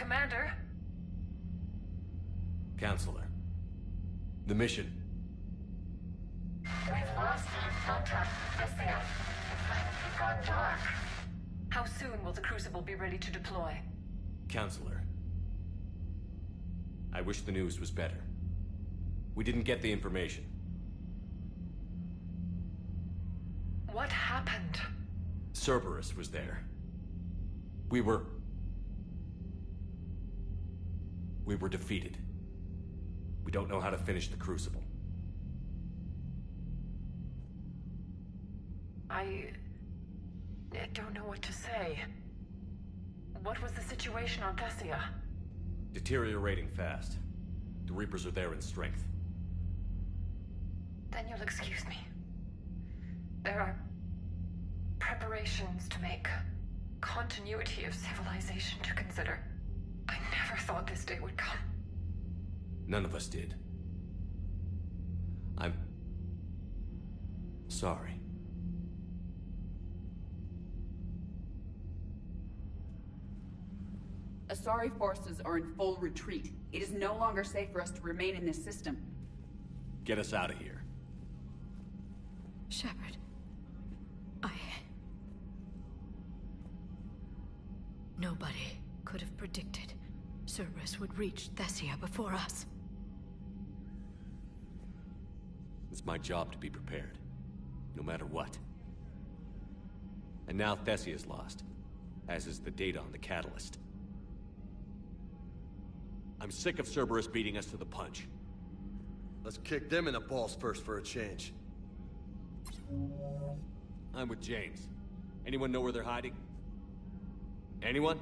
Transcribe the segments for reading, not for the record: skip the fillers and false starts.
Commander. Counselor. The mission. We've lost contact with the It's gone dark. How soon will the Crucible be ready to deploy? Counselor. I wish the news was better. We didn't get the information. What happened? Cerberus was there. We were defeated. We don't know how to finish the Crucible. I don't know what to say. What was the situation on Thessia? Deteriorating fast. The Reapers are there in strength. Then you'll excuse me. There are preparations to make. Continuity of civilization to consider. I never thought this day would come. None of us did. I'm sorry. Asari forces are in full retreat. It is no longer safe for us to remain in this system. Get us out of here. Shepard. Nobody could have predicted Cerberus would reach Thessia before us. It's my job to be prepared, no matter what. And now Thessia's lost, as is the data on the catalyst. I'm sick of Cerberus beating us to the punch. Let's kick them in the balls first for a change. I'm with James. Anyone know where they're hiding? Anyone?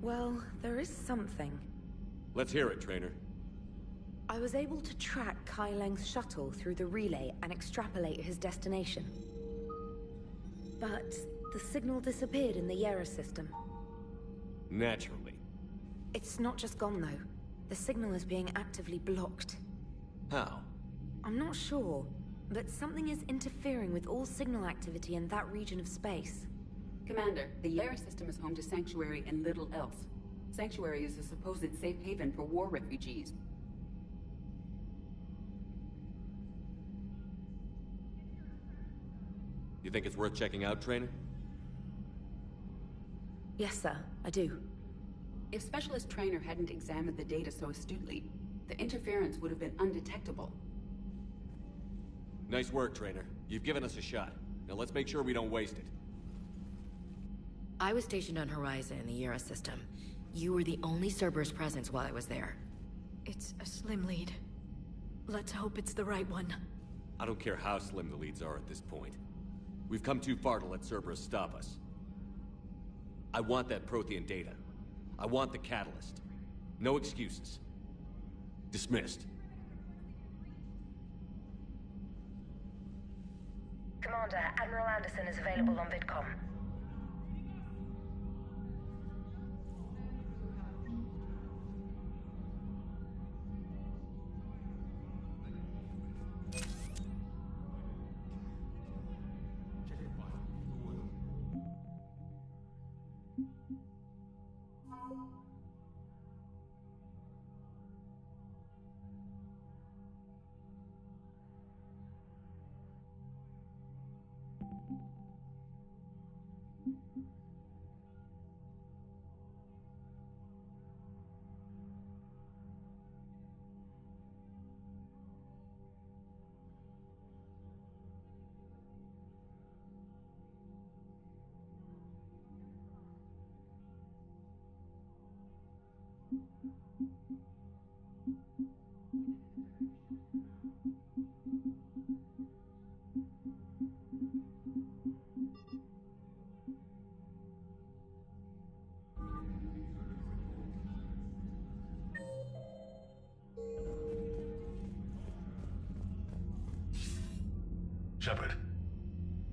Well, there is something. Let's hear it, Trainer. I was able to track Kai Leng's shuttle through the relay and extrapolate his destination. But the signal disappeared in the Yera system. Naturally. It's not just gone, though. The signal is being actively blocked. How? I'm not sure, but something is interfering with all signal activity in that region of space. Commander, the Yera system is home to Sanctuary and little else. Sanctuary is a supposed safe haven for war refugees. You think it's worth checking out, Trainer? Yes, sir, I do. If Specialist Trainer hadn't examined the data so astutely, the interference would have been undetectable. Nice work, Trainer. You've given us a shot. Now let's make sure we don't waste it. I was stationed on Horizon in the Yera system. You were the only Cerberus presence while I was there. It's a slim lead. Let's hope it's the right one. I don't care how slim the leads are at this point. We've come too far to let Cerberus stop us. I want that Prothean data. I want the catalyst. No excuses. Dismissed. Commander, Admiral Anderson is available on VidCom. Shepard,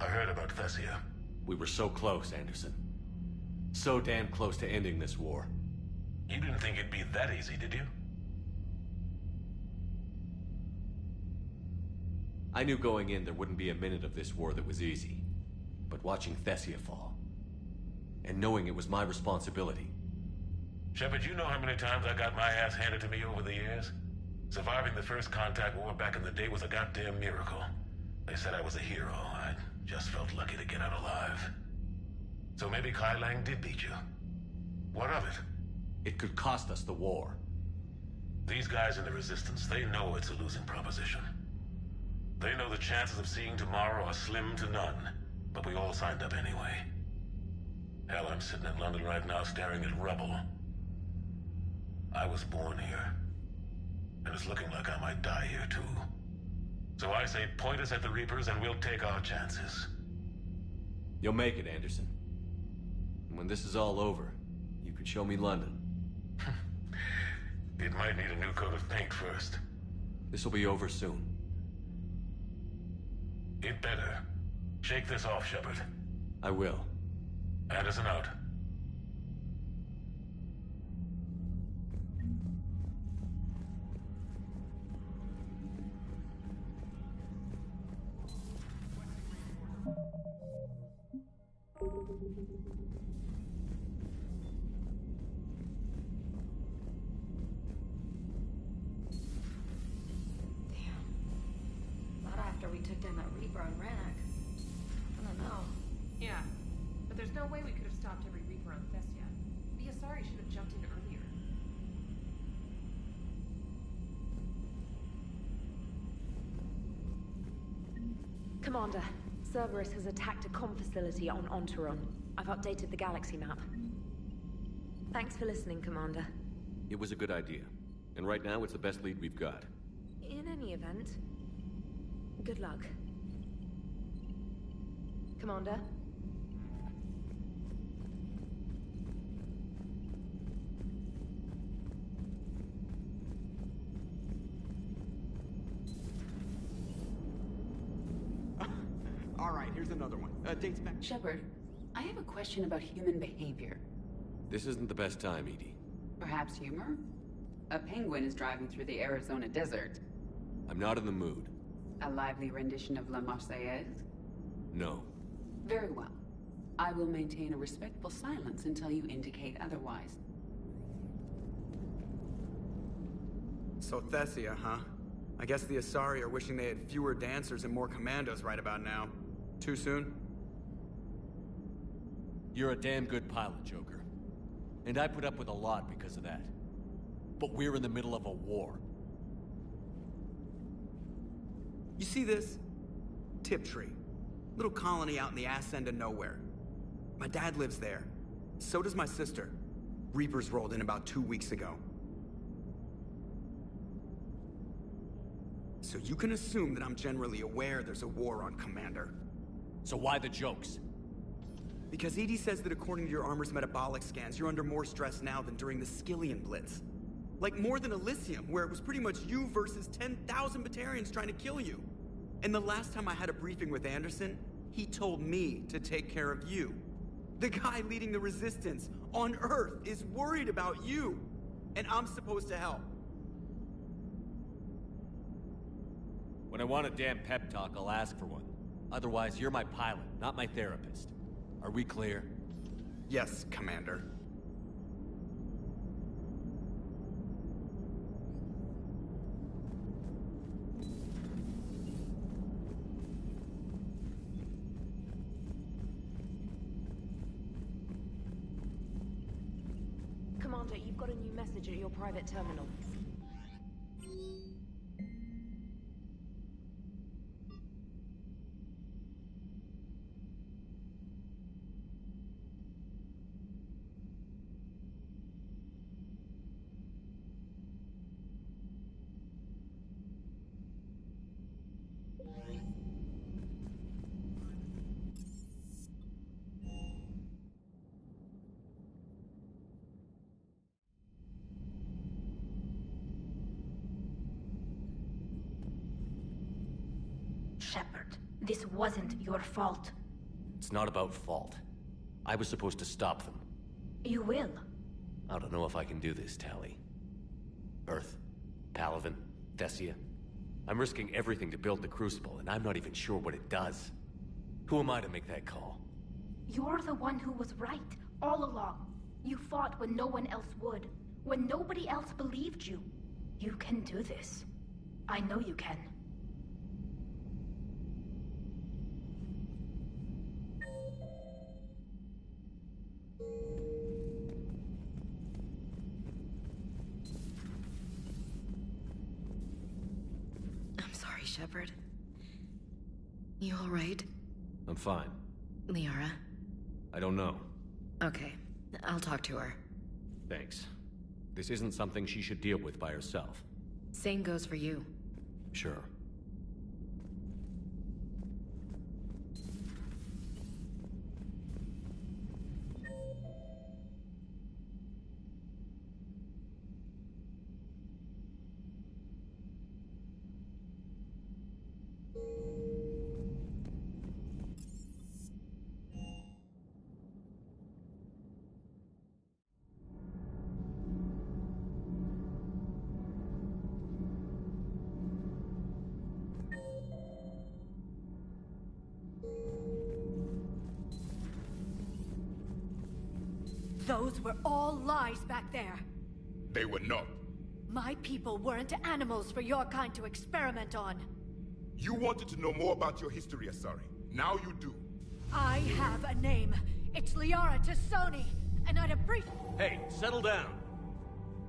I heard about Thessia. We were so close, Anderson. So damn close to ending this war. You didn't think it'd be that easy, did you? I knew going in there wouldn't be a minute of this war that was easy. But but watching Thessia fall. And knowing it was my responsibility. Shepard, you know how many times I got my ass handed to me over the years? Surviving the first contact war back in the day was a goddamn miracle. They said I was a hero. I just felt lucky to get out alive. So maybe Kai Lang did beat you. What of it? It could cost us the war. These guys in the Resistance, they know it's a losing proposition. They know the chances of seeing tomorrow are slim to none, but we all signed up anyway. Hell, I'm sitting in London right now staring at rubble. I was born here, and it's looking like I might die here too. So I say point us at the Reapers and we'll take our chances. You'll make it, Anderson. And when this is all over, you could show me London. It might need a new coat of paint first. This will be over soon. It better. Shake this off, Shepard. I will. Anderson out. Not after we took down that Reaper on Rannoch. I don't know. Yeah, but there's no way we could have stopped every Reaper on Thessia. The Asari should have jumped in earlier. Commander, Cerberus has attacked a comm facility on Ontaron. I've updated the galaxy map. Thanks for listening, Commander. It was a good idea. And right now, it's the best lead we've got. In any event, good luck. Commander? All right, here's another one. Dates back... Shepard, I have a question about human behavior. This isn't the best time, Edie. Perhaps humor? A penguin is driving through the Arizona desert. I'm not in the mood. A lively rendition of La Marseillaise? No. Very well. I will maintain a respectful silence until you indicate otherwise. So Thessia, huh? I guess the Asari are wishing they had fewer dancers and more commandos right about now. Too soon? You're a damn good pilot, Joker. And I put up with a lot because of that. But we're in the middle of a war. You see this? Tiptree. Little colony out in the ass end of nowhere. My dad lives there. So does my sister. Reapers rolled in about 2 weeks ago. So you can assume that I'm generally aware there's a war on, Commander. So why the jokes? Because Edie says that according to your armor's metabolic scans, you're under more stress now than during the Skillian Blitz. Like more than Elysium, where it was pretty much you versus 10,000 Batarians trying to kill you. And the last time I had a briefing with Anderson, he told me to take care of you. The guy leading the Resistance on Earth is worried about you. And I'm supposed to help. When I want a damn pep talk, I'll ask for one. Otherwise, you're my pilot, not my therapist. Are we clear? Yes, Commander. Commander, you've got a new message at your private terminal. Shepard, this wasn't your fault. It's not about fault. I was supposed to stop them. You will. I don't know if I can do this, Tally. Earth, Palaven, Thessia. I'm risking everything to build the Crucible, and I'm not even sure what it does. Who am I to make that call? You're the one who was right, all along. You fought when no one else would, when nobody else believed you. You can do this. I know you can. I'm sorry, Shepard. You all right? I'm fine. Liara? I don't know. Okay, I'll talk to her. Thanks. This isn't something she should deal with by herself. Same goes for you. Sure. Those were all lies back there. They were not. My people weren't animals for your kind to experiment on. You wanted to know more about your history, Asari. Now you do. I have a name. It's Liara Tassoni, and I'd appreciate... Hey, settle down!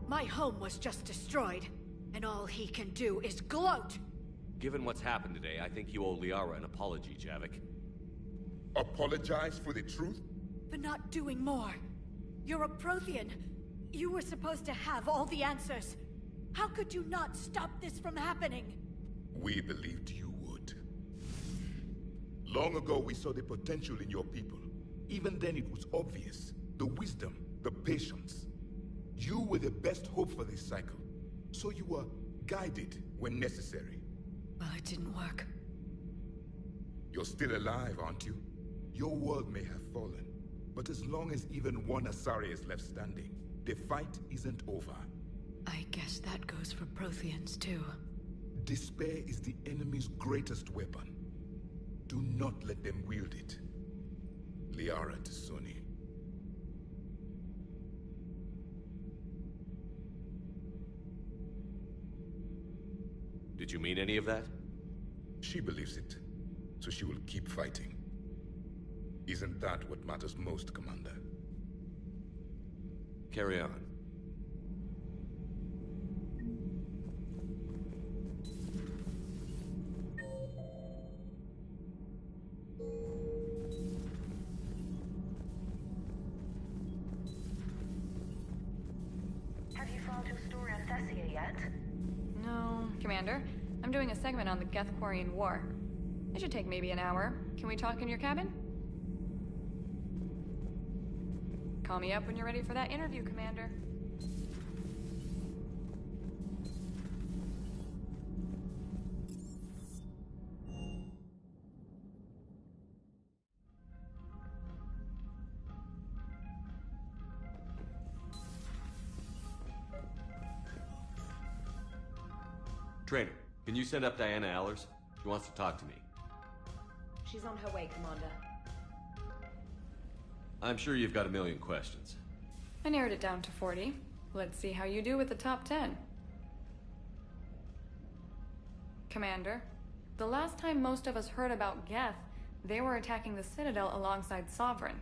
My home was just destroyed, and all he can do is gloat! Given what's happened today, I think you owe Liara an apology, Javik. Apologize for the truth? For not doing more. You're a Prothean. You were supposed to have all the answers. How could you not stop this from happening? We believed you would. Long ago, we saw the potential in your people. Even then, it was obvious. The wisdom, the patience. You were the best hope for this cycle. So you were guided when necessary. Well, it didn't work. You're still alive, aren't you? Your world may have fallen. But as long as even one Asari is left standing, the fight isn't over. I guess that goes for Protheans, too. Despair is the enemy's greatest weapon. Do not let them wield it. Liara Tassoni. Did you mean any of that? She believes it, so she will keep fighting. Isn't that what matters most, Commander? Carry on. Have you followed your story on Thessia yet? No, Commander. I'm doing a segment on the Geth-Quarian War. It should take maybe an hour. Can we talk in your cabin? Call me up when you're ready for that interview, Commander. Trainer, can you send up Diana Allers? She wants to talk to me. She's on her way, Commander. I'm sure you've got a million questions. I narrowed it down to 40. Let's see how you do with the top 10. Commander, the last time most of us heard about Geth, they were attacking the Citadel alongside Sovereign.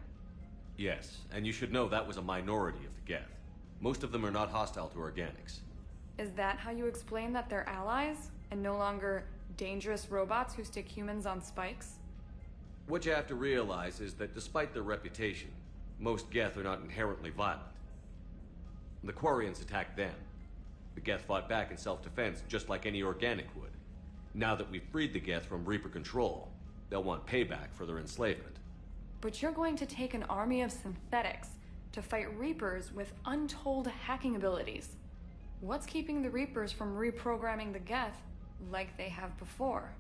Yes, and you should know that was a minority of the Geth. Most of them are not hostile to organics. Is that how you explain that they're allies, and no longer dangerous robots who stick humans on spikes? What you have to realize is that despite their reputation, most Geth are not inherently violent. The Quarians attacked them. The Geth fought back in self-defense just like any organic would. Now that we've freed the Geth from Reaper control, they'll want payback for their enslavement. But you're going to take an army of synthetics to fight Reapers with untold hacking abilities. What's keeping the Reapers from reprogramming the Geth like they have before?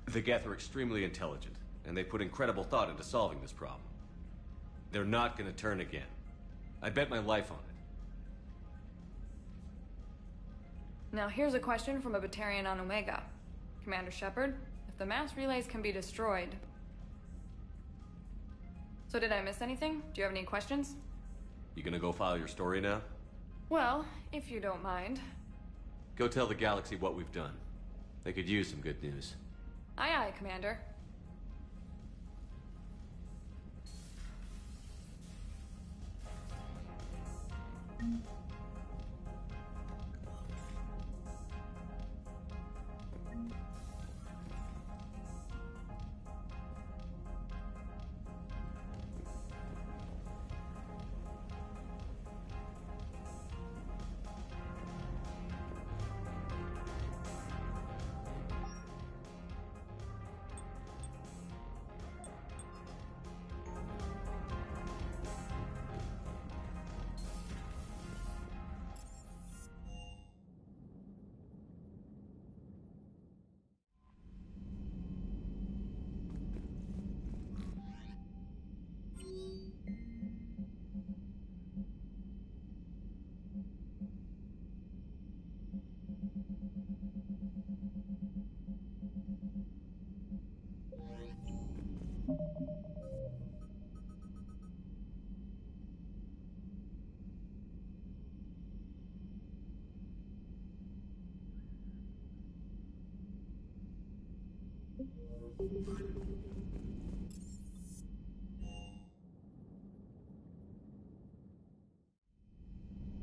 The Geth are extremely intelligent, and they put incredible thought into solving this problem. They're not gonna turn again. I bet my life on it. Now here's a question from a Batarian on Omega. Commander Shepard, if the mass relays can be destroyed... So did I miss anything? Do you have any questions? You gonna go file your story now? Well, if you don't mind. Go tell the galaxy what we've done. They could use some good news. Aye aye, Commander.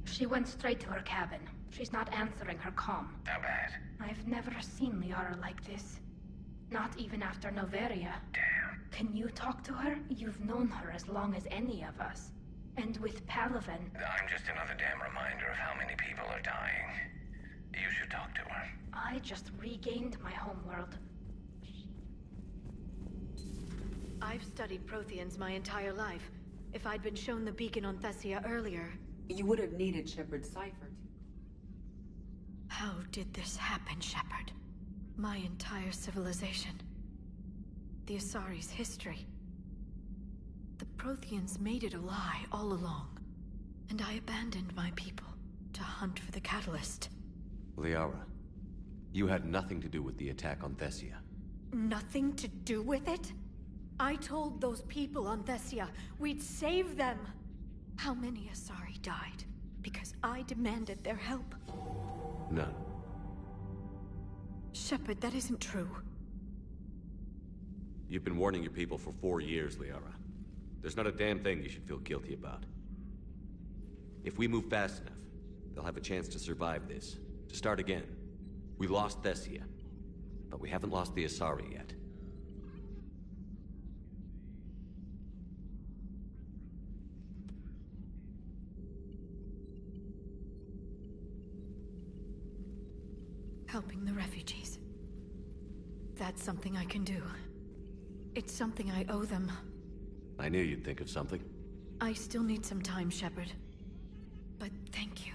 She went straight to her cabin. She's not answering her comm. How bad? I've never seen Liara like this. Not even after Noveria. Damn. Can you talk to her? You've known her as long as any of us. And with Palaven... I'm just another damn reminder of how many people are dying. You should talk to her. I just regained my homeworld. I've studied Protheans my entire life. If I'd been shown the beacon on Thessia earlier... You would have needed Shepard's cipher. How did this happen, Shepard? My entire civilization. The Asari's history. The Protheans made it a lie all along. And I abandoned my people to hunt for the catalyst. Liara, you had nothing to do with the attack on Thessia. Nothing to do with it? I told those people on Thessia we'd save them. How many Asari died because I demanded their help? None. Shepard, that isn't true. You've been warning your people for 4 years, Liara. There's not a damn thing you should feel guilty about. If we move fast enough, they'll have a chance to survive this. To start again. We lost Thessia, but we haven't lost the Asari yet. Helping the refugees. That's something I can do. It's something I owe them. I knew you'd think of something. I still need some time, Shepard. But thank you.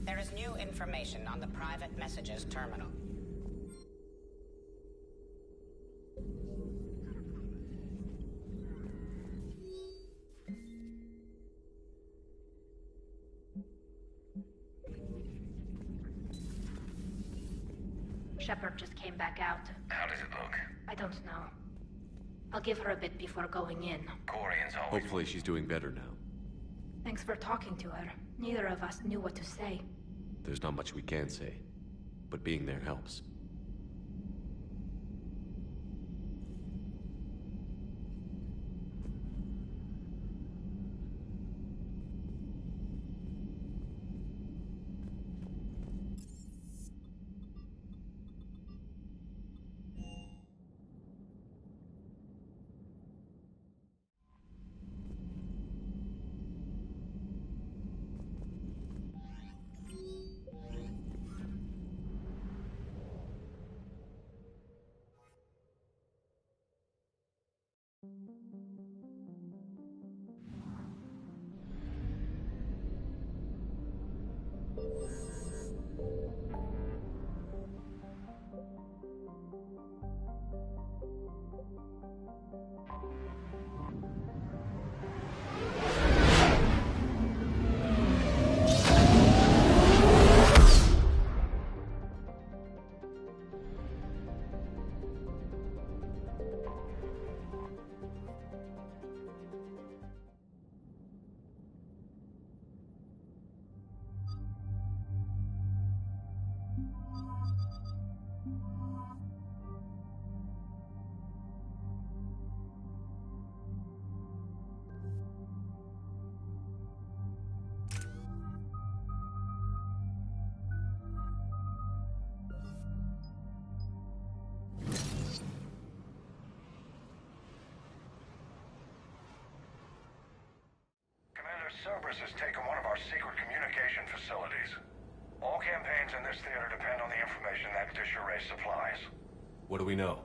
There is new information on the private messages terminal. Shepard just came back out. How does it look? I don't know. I'll give her a bit before going in. Corian's always... Hopefully she's doing better now. Thanks for talking to her. Neither of us knew what to say. There's not much we can say, but being there helps. Cerebus has taken one of our secret communication facilities. All campaigns in this theater depend on the information that dish array supplies. What do we know?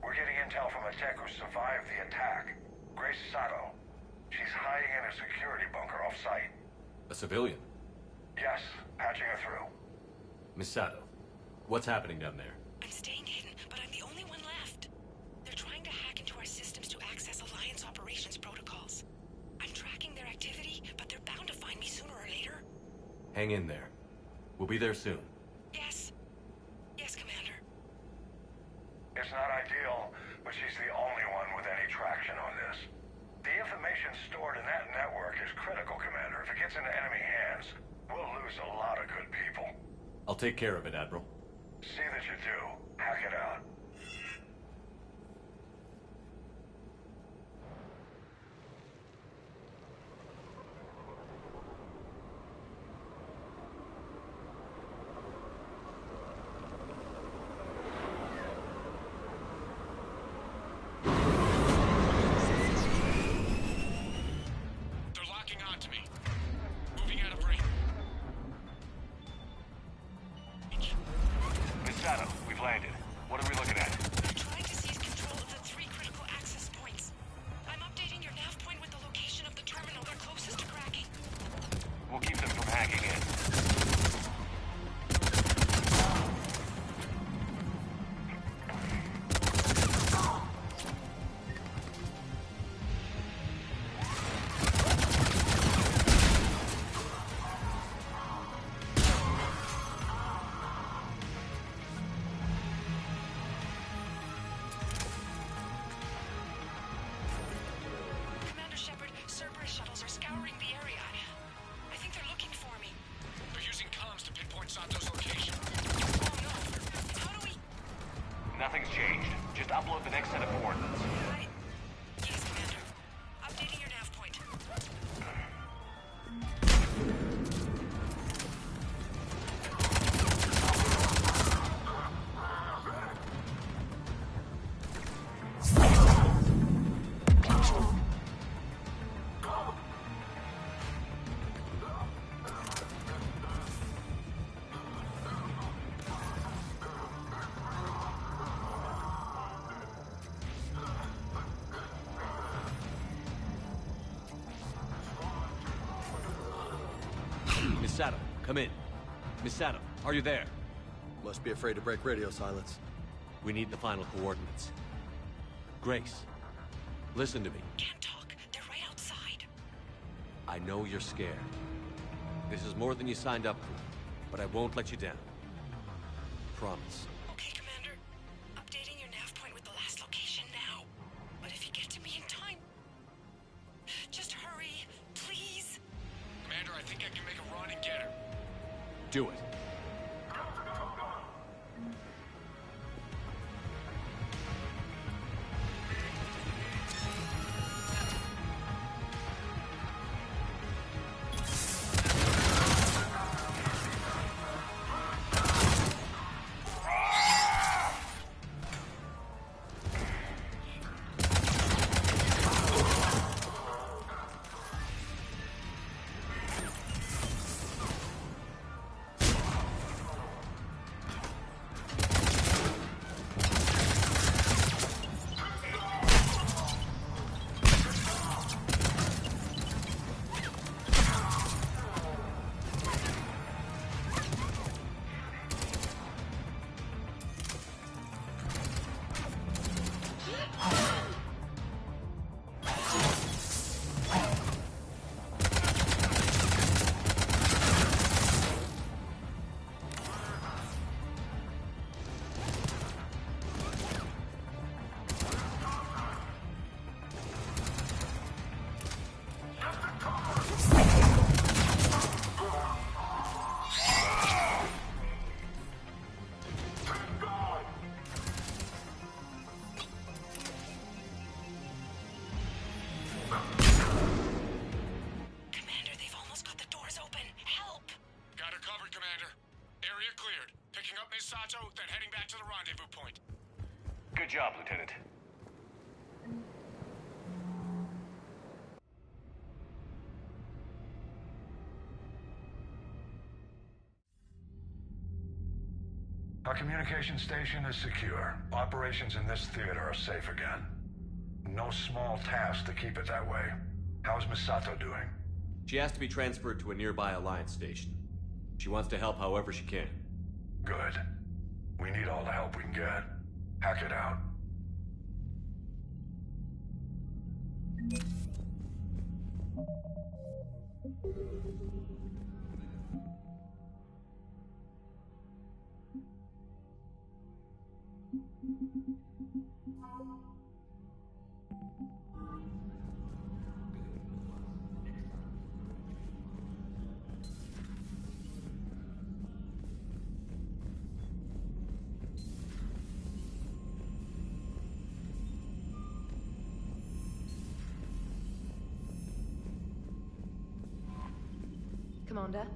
We're getting intel from a tech who survived the attack. Grace Sato. She's hiding in a security bunker off-site. A civilian? Yes, patching her through. Miss Sato, what's happening down there? I'm staying hidden, but I'm the only one left. They're trying to hack into our systems to access Alliance operations protocols. I'm tracking their activity, but they're bound to find me sooner or later. Hang in there. We'll be there soon. Yes. Yes, Commander. It's not ideal, but she's the only one with any traction on this. The information stored in that network is critical, Commander. If it gets into enemy hands, we'll lose a lot of good people. I'll take care of it, Admiral. See that you do. Hack it out. They're locking onto me. Moving out of range. Miss Sato, we've landed. What are we looking at? They're trying to seize control of the 3 critical access points. I'm updating your nav point with the location of the terminal they're closest to cracking. We'll keep them from hacking in. Commander Shepard, Cerberus shuttles are scouring the area. I think they're looking for me. They're using comms to pinpoint Sato's location. Oh no. How do we... Nothing's changed. Just upload the next set of coordinates. Yes, Commander. Updating your nav point. Miss Sato, come in. Miss Sato, are you there? Must be afraid to break radio silence. We need the final coordinates. Grace, listen to me. Can't talk. They're right outside. I know you're scared. This is more than you signed up for, but I won't let you down. Promise. Okay, Commander. Updating your nav point with the last location now. But if you get to me in time... Just hurry, please. Commander, I think I can make a run and get her. Do it. Sato, then heading back to the rendezvous point. Good job, Lieutenant. Our communication station is secure. Operations in this theater are safe again. No small task to keep it that way. How's Misato doing? She has to be transferred to a nearby Alliance station. She wants to help however she can. Good. We need all the help we can get. Hack it out. Commander?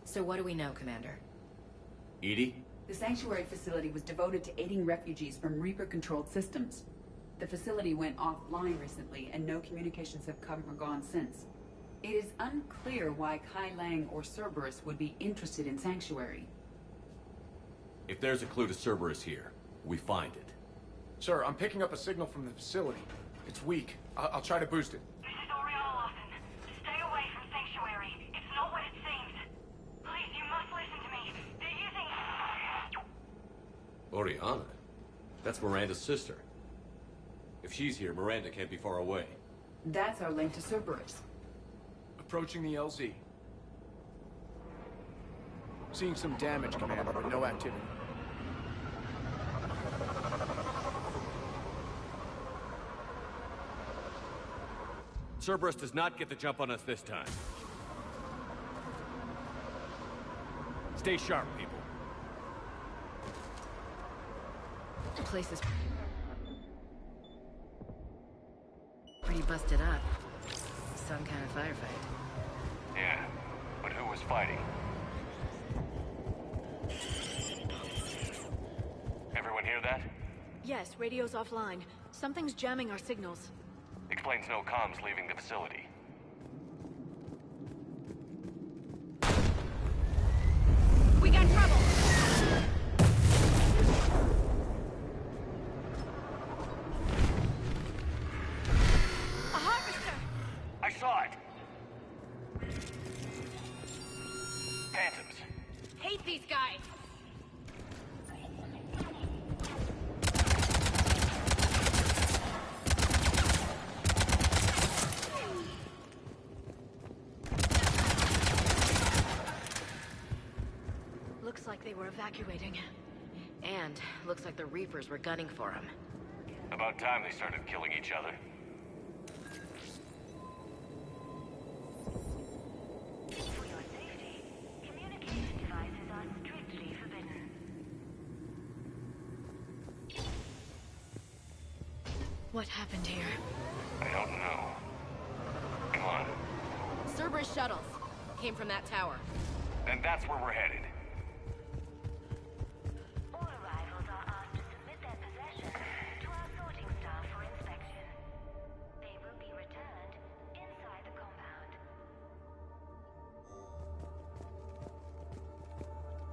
So what do we know, Commander? Edie? The sanctuary facility was devoted to aiding refugees from Reaper-controlled systems. The facility went offline recently, and no communications have come or gone since. It is unclear why Kai Lang or Cerberus would be interested in Sanctuary. If there's a clue to Cerberus here, we find it. Sir, I'm picking up a signal from the facility. It's weak. I'll try to boost it. This is Oriana Lawson. Stay away from Sanctuary. It's not what it seems. Please, you must listen to me. They're using... Oriana? That's Miranda's sister. If she's here, Miranda can't be far away. That's our link to Cerberus. Approaching the LZ. Seeing some damage, Commander, but no activity. Cerberus does not get the jump on us this time. Stay sharp, people. The place is pretty busted up. Some kind of firefight. Yeah, but who was fighting? Everyone hear that? Yes, radio's offline. Something's jamming our signals. Explains no comms leaving the facility. We got trouble! A harvester! I saw it! Phantoms. Hate these guys! Looks like they were evacuating. And looks like the Reapers were gunning for him. About time they started killing each other. For your safety, communication devices are strictly forbidden. What happened here? I don't know. Come on. Cerberus shuttles. Came from that tower. Then that's where we're headed. All arrivals are asked to submit their possessions to our sorting staff for inspection. They will be returned inside the compound.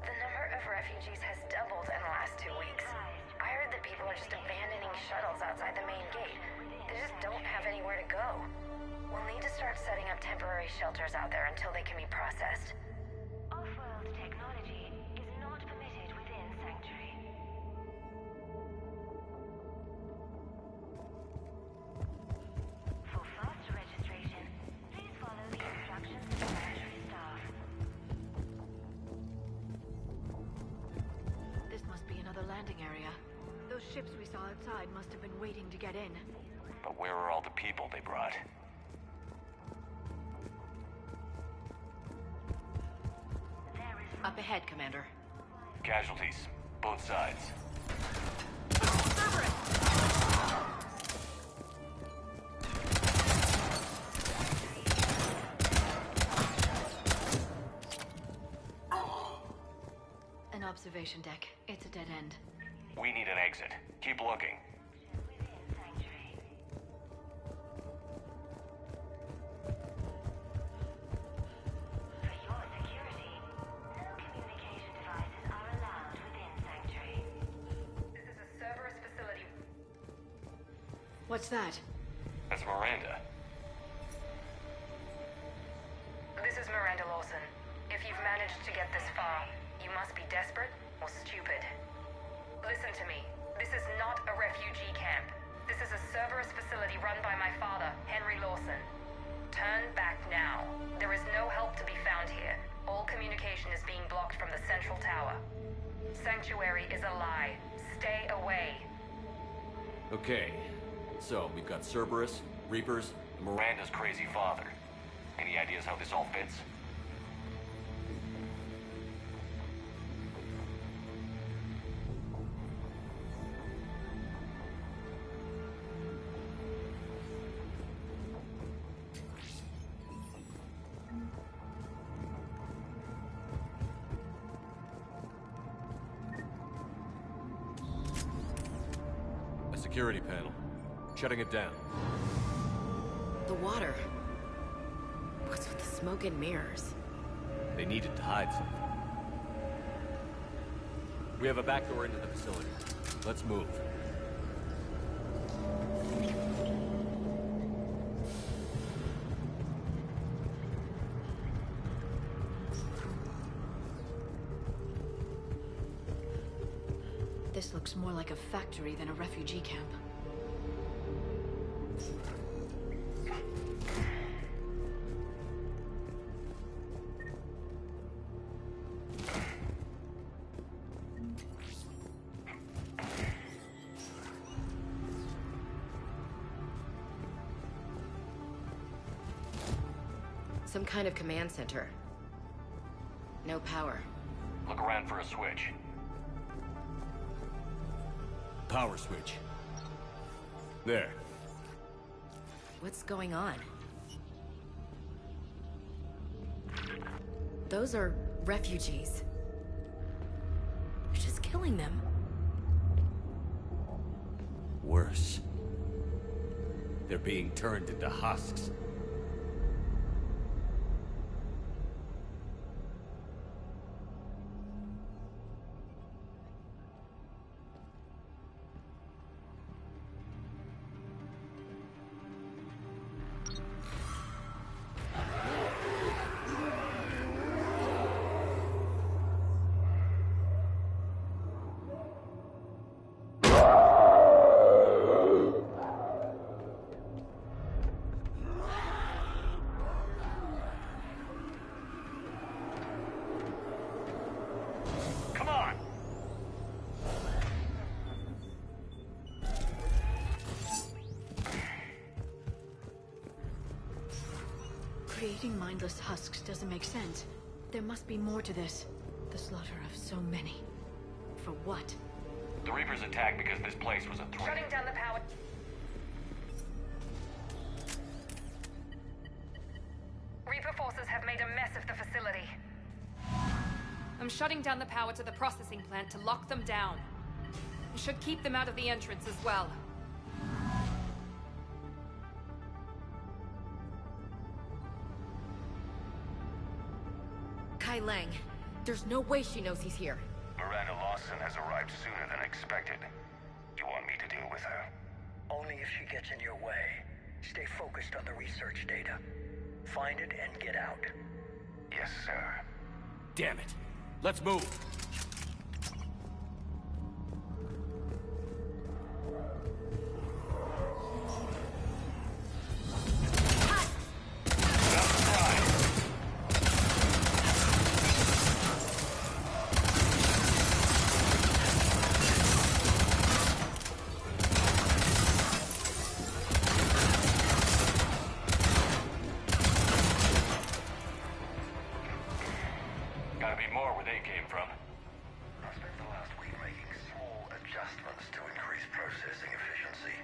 The number of refugees has doubled in the last 2 weeks. I heard that people are just abandoning shuttles outside the main gate. They just don't have anywhere to go. We'll need to start setting up temporary shelters out there until they can be processed. Off-world technology is not permitted within Sanctuary. For faster registration, please follow the instructions of the Sanctuary staff. This must be another landing area. Those ships we saw outside must have been waiting to get in. But where are all the people they brought? Up ahead, Commander. Casualties. Both sides. An observation deck. It's a dead end. We need an exit. Keep looking. What's that? That's Miranda. This is Miranda Lawson. If you've managed to get this far, you must be desperate or stupid. Listen to me. This is not a refugee camp. This is a Cerberus facility run by my father, Henry Lawson. Turn back now. There is no help to be found here. All communication is being blocked from the central tower. Sanctuary is a lie. Stay away. Okay. So, we've got Cerberus, Reapers, and Miranda's crazy father. Any ideas how this all fits? A security panel. Shutting it down. The water. What's with the smoke and mirrors? They needed to hide something. We have a back door into the facility. Let's move. This looks more like a factory than a refugee camp. Some kind of command center. No power. Look around for a switch. Power switch. There. What's going on? Those are refugees. They're just killing them. Worse. They're being turned into husks. Creating mindless husks doesn't make sense. There must be more to this. The slaughter of so many. For what? The Reapers attacked because this place was a threat. Shutting down the power. Reaper forces have made a mess of the facility. I'm shutting down the power to the processing plant to lock them down. It should keep them out of the entrance as well. Kai Lang. There's no way she knows he's here. Miranda Lawson has arrived sooner than expected. You want me to deal with her? Only if she gets in your way. Stay focused on the research data. Find it and get out. Yes, sir. Damn it. Let's move. Gotta be more where they came from. I spent the last week making small adjustments to increase processing efficiency.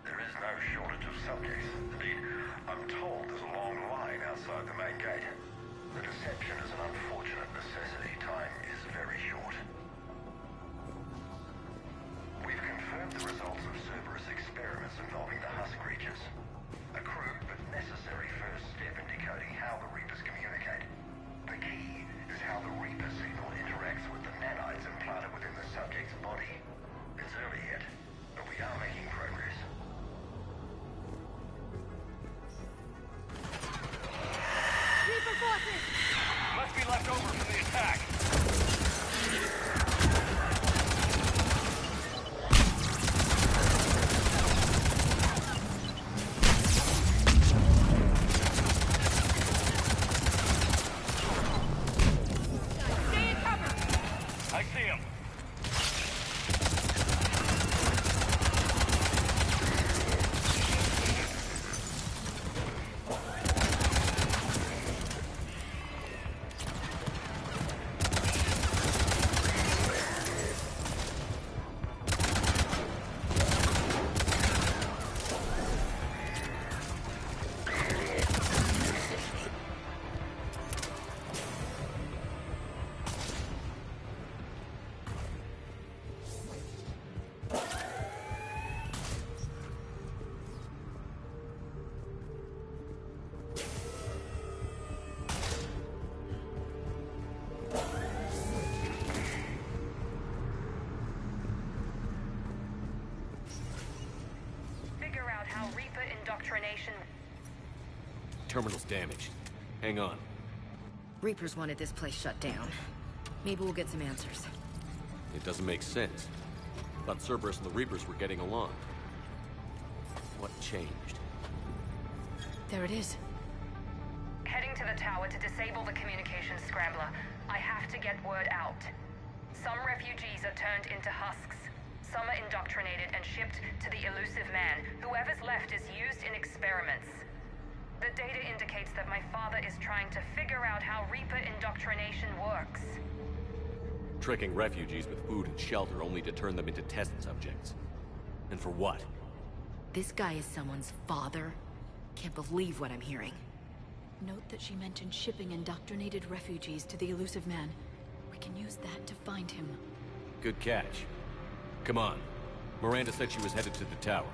There is no shortage of subjects. Indeed, I'm told there's a long line outside the main gate. The deception is an unfortunate necessity. Time is very short. We've confirmed the results of Cerberus experiments involving the husk creatures. A crude but necessary first step in decoding how the Reapers communicate. The key is how the Reaper signal interacts with the nanites implanted within the subject's body. It's early yet, but we are making progress. Reaper forces! Must be left over from the attack. Stay in cover! I see him. Figure out how Reaper indoctrination... Terminal's damaged. Hang on. Reapers wanted this place shut down. Maybe we'll get some answers. It doesn't make sense. Thought Cerberus and the Reapers were getting along. What changed? There it is. Heading to the tower to disable the communications scrambler. I have to get word out. Some refugees are turned into husks. Some are indoctrinated and shipped to the elusive man. Whoever's left is used in experiments. The data indicates that my father is trying to figure out how Reaper indoctrination works. Tricking refugees with food and shelter only to turn them into test subjects. And for what? This guy is someone's father? Can't believe what I'm hearing. Note that she mentioned shipping indoctrinated refugees to the elusive man. We can use that to find him. Good catch. Come on. Miranda said she was headed to the tower.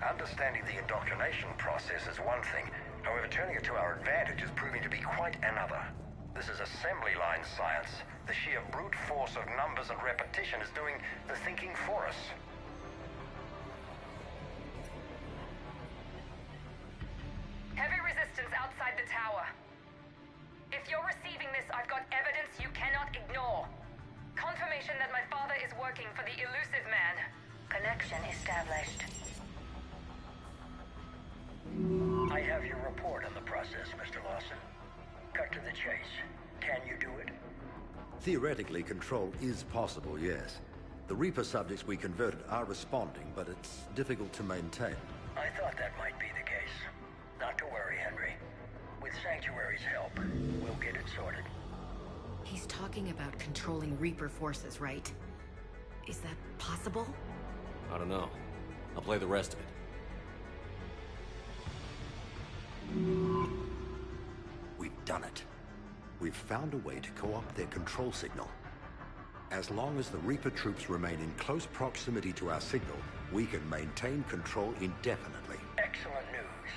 Understanding the indoctrination process is one thing. However, turning it to our advantage is proving to be quite another. This is assembly line science. The sheer brute force of numbers and repetition is doing the thinking for us. Heavy resistance outside the tower. If you're receiving this, I've got evidence you cannot ignore. Confirmation that my father is working for the elusive man. Connection established. I have your report on the process, Mr. Lawson. Cut to the chase. Can you do it? Theoretically, control is possible, yes. The Reaper subjects we converted are responding, but it's difficult to maintain. I thought that might be the case. Not to worry, Henry. With Sanctuary's help, we'll get it sorted. He's talking about controlling Reaper forces, right? Is that possible? I don't know. I'll play the rest of it. We've done it. We've found a way to co-opt their control signal. As long as the Reaper troops remain in close proximity to our signal, we can maintain control indefinitely. Excellent news.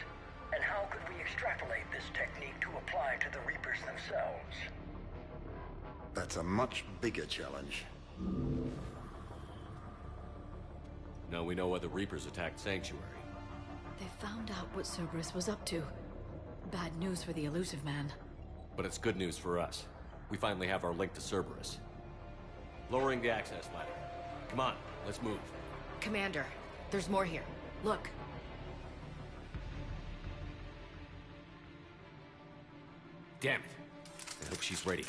And how could we extrapolate this technique to apply to the Reapers themselves? That's a much bigger challenge. Now we know why the Reapers attacked Sanctuary. They found out what Cerberus was up to. Bad news for the elusive man. But it's good news for us. We finally have our link to Cerberus. Lowering the access ladder. Come on, let's move. Commander, there's more here. Look. Damn it. I hope she's ready.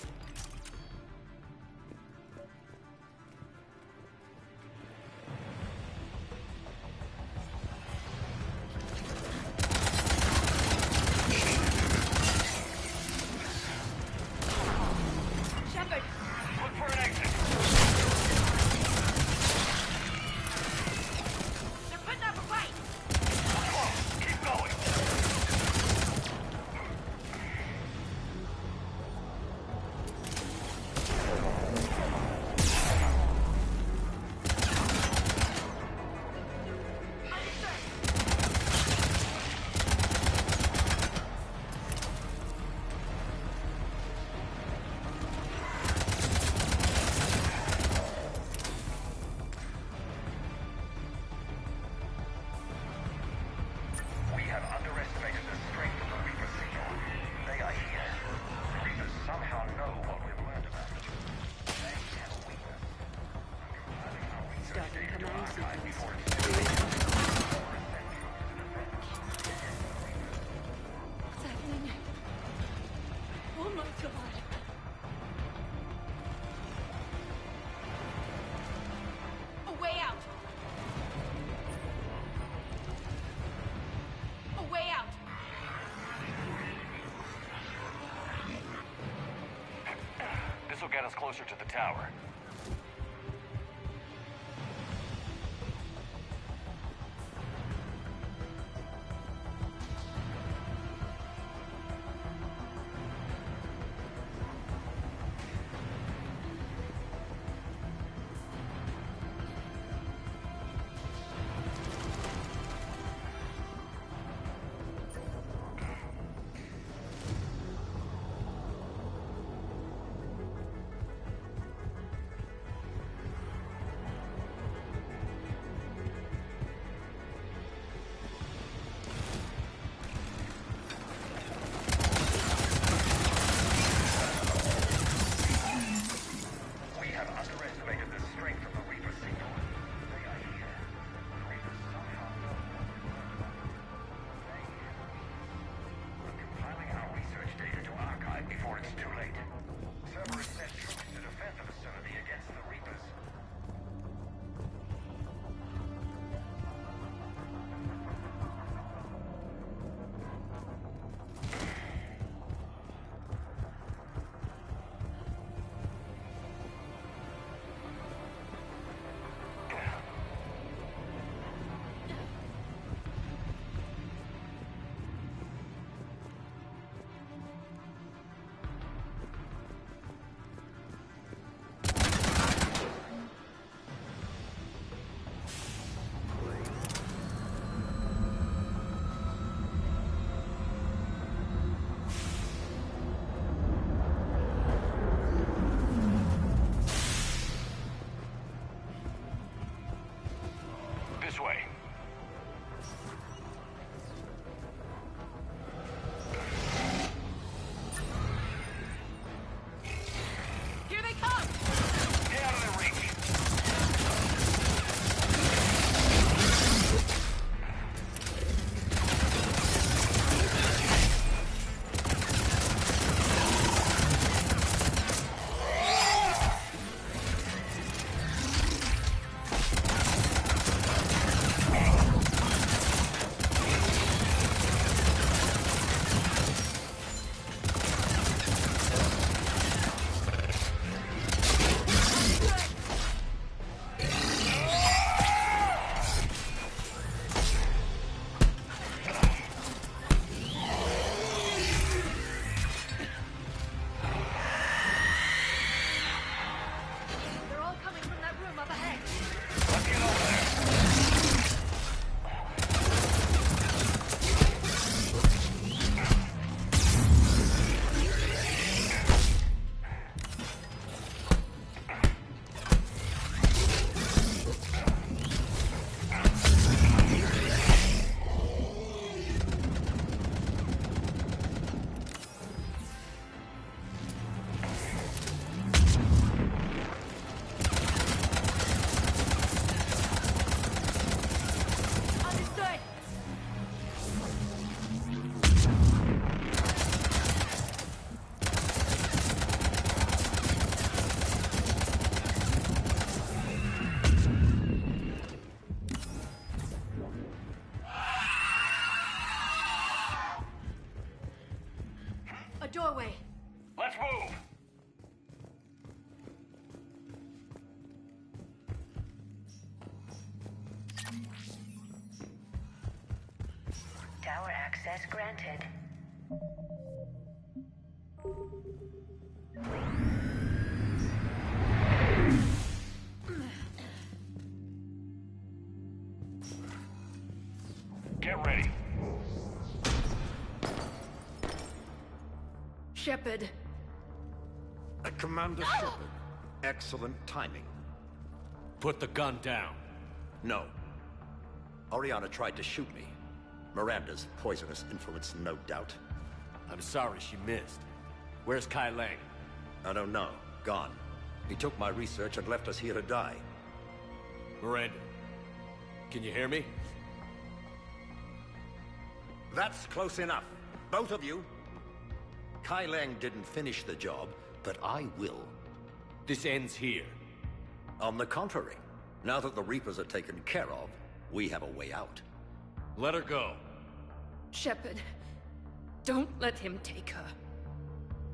This'll get us closer to the tower. Access granted. Get ready. Shepard. Commander Shepard. Excellent timing. Put the gun down. No. Oriana tried to shoot me. Miranda's poisonous influence, no doubt. I'm sorry she missed. Where's Kai Lang? I don't know. Gone. He took my research and left us here to die. Miranda, can you hear me? That's close enough. Both of you. Kai Lang didn't finish the job, but I will. This ends here. On the contrary, now that the Reapers are taken care of, we have a way out. Let her go. Shepard, don't let him take her.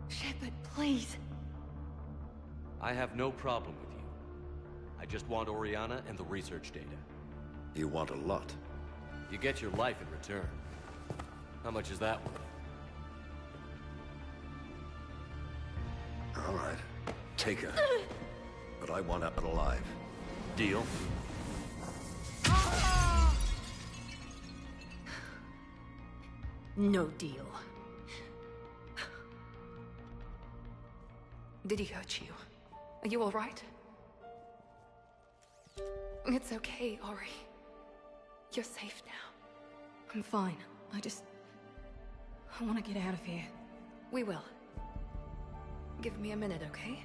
Shepard, please. I have no problem with you. I just want Oriana and the research data. You want a lot. You get your life in return. How much is that worth? All right. Take her. But I want her alive. Deal? No deal. Did he hurt you? Are you all right? It's okay, Ori. You're safe now. I'm fine. I want to get out of here. We will. Give me a minute, okay?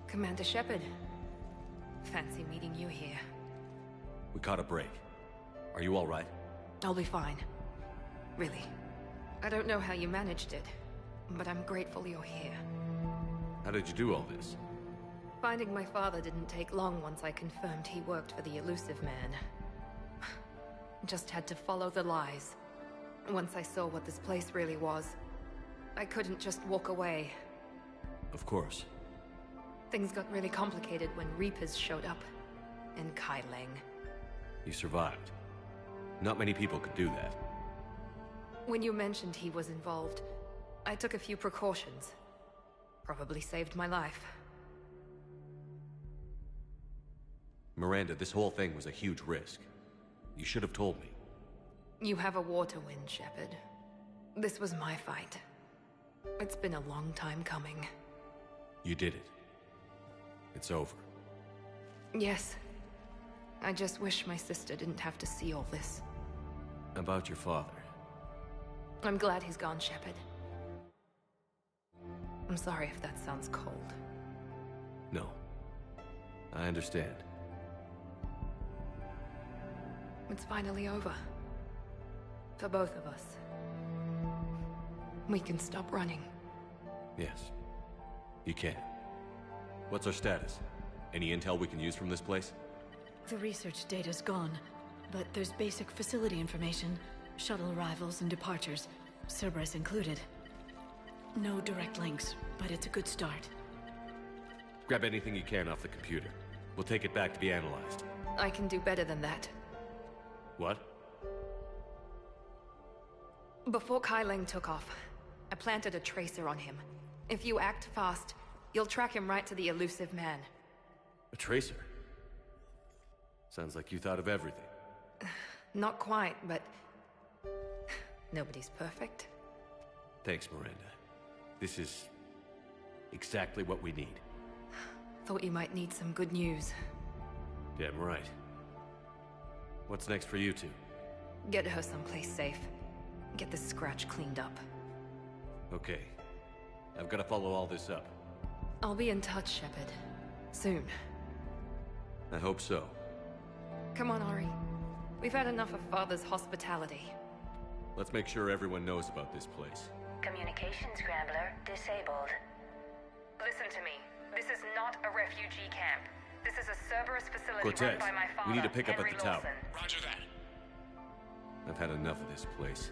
Commander Shepard. Fancy meeting you here. We caught a break. Are you all right? I'll be fine. Really. I don't know how you managed it, but I'm grateful you're here. How did you do all this? Finding my father didn't take long once I confirmed he worked for the Elusive Man. Just had to follow the lies. Once I saw what this place really was, I couldn't just walk away. Of course. Things got really complicated when Reapers showed up. And Kai Lang. You survived. Not many people could do that. When you mentioned he was involved, I took a few precautions. Probably saved my life. Miranda, this whole thing was a huge risk. You should have told me. You have a war to win, Shepard. This was my fight. It's been a long time coming. You did it. It's over. Yes. I just wish my sister didn't have to see all this. About your father. I'm glad he's gone, Shepard. I'm sorry if that sounds cold. No. I understand. It's finally over. For both of us. We can stop running. Yes. You can. What's our status? Any intel we can use from this place? The research data's gone, but there's basic facility information, shuttle arrivals and departures, Cerberus included. No direct links, but it's a good start. Grab anything you can off the computer. We'll take it back to be analyzed. I can do better than that. What? Before Kai Lang took off, I planted a tracer on him. If you act fast, you'll track him right to the Elusive Man. A tracer? Sounds like you thought of everything. Not quite, but... nobody's perfect. Thanks, Miranda. This is... exactly what we need. Thought you might need some good news. Damn right. What's next for you two? Get her someplace safe. Get this scratch cleaned up. Okay. I've got to follow all this up. I'll be in touch, Shepard. Soon. I hope so. Come on, Ori. We've had enough of Father's hospitality. Let's make sure everyone knows about this place. Communication scrambler disabled. Listen to me. This is not a refugee camp. This is a Cerberus facility Cortez, run by my father, we need to pick up at Henry the tower. Lawson. Roger that. I've had enough of this place.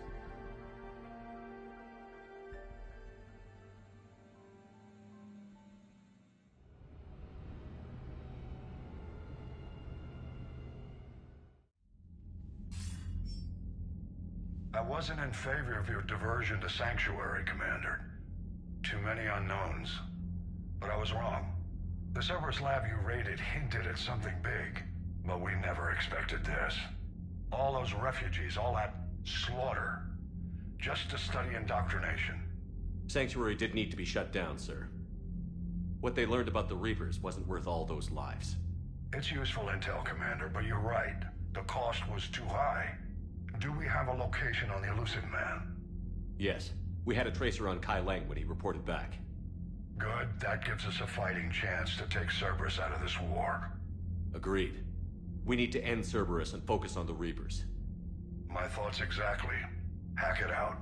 I wasn't in favor of your diversion to Sanctuary, Commander. Too many unknowns. But I was wrong. The Cerberus lab you raided hinted at something big, but we never expected this. All those refugees, all that slaughter, just to study indoctrination. Sanctuary did need to be shut down, sir. What they learned about the Reapers wasn't worth all those lives. It's useful intel, Commander, but you're right. The cost was too high. Do we have a location on the elusive man? Yes. We had a tracer on Kai Lang when he reported back. Good. That gives us a fighting chance to take Cerberus out of this war. Agreed. We need to end Cerberus and focus on the Reapers. My thoughts exactly. Hack it out.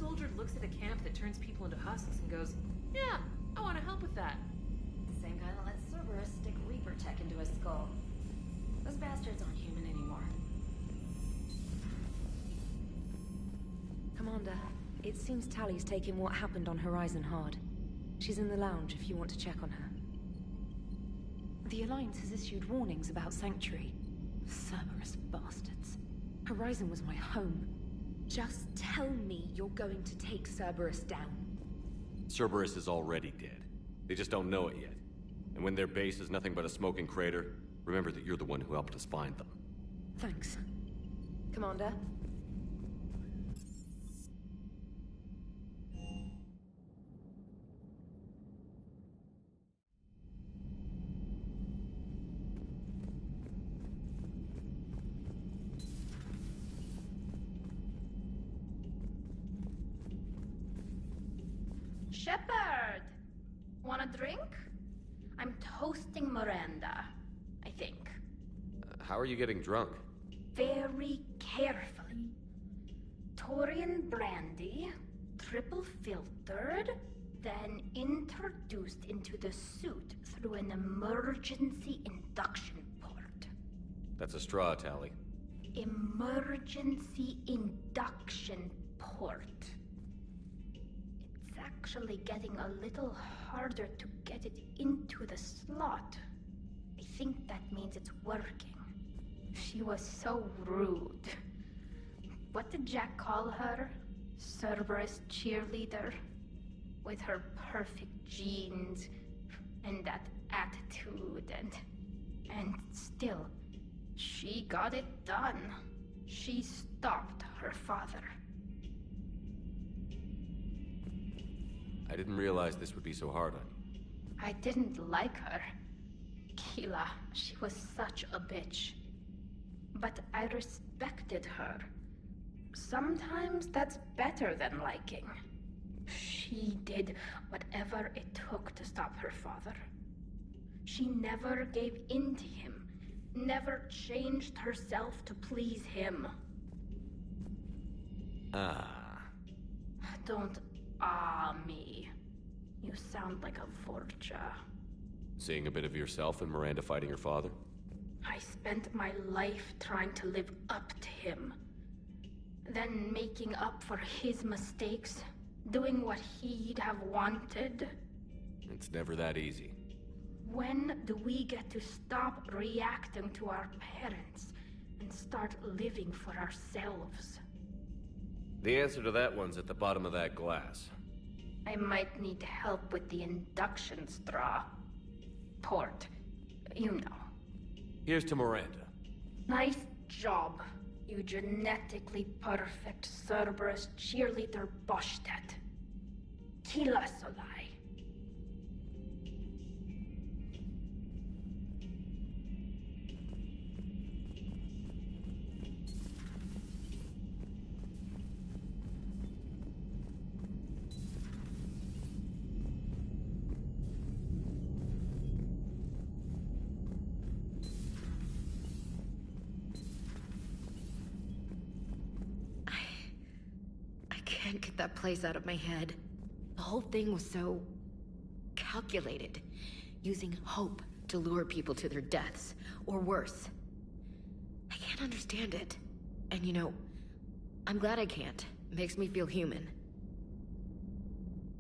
Soldier looks at a camp that turns people into husks and goes, yeah, I want to help with that. The same guy that lets Cerberus stick Reaper tech into his skull. Those bastards aren't human anymore. Commander, it seems Tally's taking what happened on Horizon hard. She's in the lounge if you want to check on her. The Alliance has issued warnings about Sanctuary. Cerberus bastards. Horizon was my home. Just tell me you're going to take Cerberus down. Cerberus is already dead. They just don't know it yet. And when their base is nothing but a smoking crater, remember that you're the one who helped us find them. Thanks. Commander? Shepard! Want a drink? I'm toasting Miranda, I think. How are you getting drunk? Very carefully. Taurian brandy, triple filtered, then introduced into the suit through an emergency induction port. That's a straw, Tally. Emergency induction port. It's actually getting a little harder to get it into the slot. I think that means it's working. She was so rude. What did Jack call her? Cerberus cheerleader? With her perfect genes and that attitude and still, she got it done. She stopped her father. I didn't realize this would be so hard on you. I didn't like her. Keela, she was such a bitch. But I respected her. Sometimes that's better than liking. She did whatever it took to stop her father. She never gave in to him, never changed herself to please him. Don't me. You sound like a Vorcha. Seeing a bit of yourself in Miranda fighting your father? I spent my life trying to live up to him. Then making up for his mistakes, doing what he'd have wanted. It's never that easy. When do we get to stop reacting to our parents and start living for ourselves? The answer to that one's at the bottom of that glass. I might need help with the induction straw. Port. You know. Here's to Miranda. Nice job, you genetically perfect Cerberus cheerleader Boshtet. Kila Solai. get that place out of my head. The whole thing was so calculated, using hope to lure people to their deaths, or worse. I can't understand it. And you know, I'm glad I can't. It makes me feel human.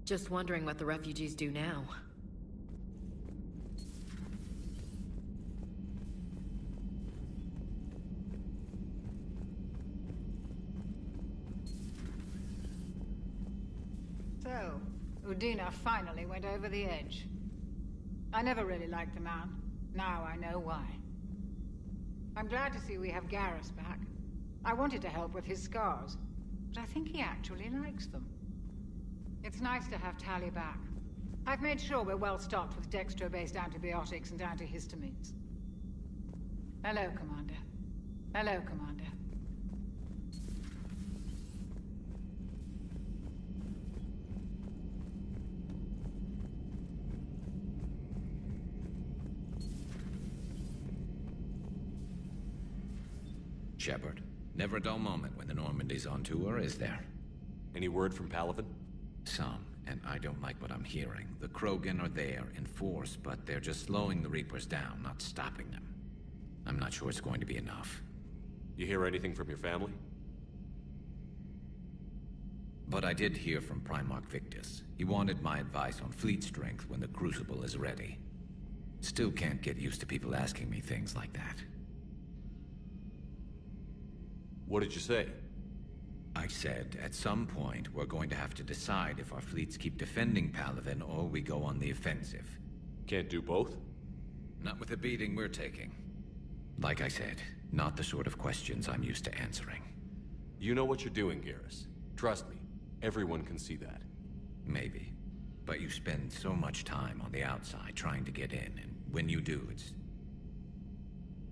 Just wondering what the refugees do now. So, Udina finally went over the edge. I never really liked the man. Now I know why. I'm glad to see we have Garrus back. I wanted to help with his scars, but I think he actually likes them. It's nice to have Tali back. I've made sure we're well stocked with dextro-based antibiotics and antihistamines. Hello, Commander. Hello, Commander. Shepard, never a dull moment when the Normandy's on tour, is there? Any word from Palaven? Some, and I don't like what I'm hearing. The Krogan are there in force, but they're just slowing the Reapers down, not stopping them. I'm not sure it's going to be enough. You hear anything from your family? But I did hear from Primarch Victus. He wanted my advice on fleet strength when the Crucible is ready. Still can't get used to people asking me things like that. What did you say? I said, at some point, we're going to have to decide if our fleets keep defending Palaven or we go on the offensive. Can't do both? Not with the beating we're taking. Like I said, not the sort of questions I'm used to answering. You know what you're doing, Garrus. Trust me, everyone can see that. Maybe. But you spend so much time on the outside trying to get in, and when you do, it's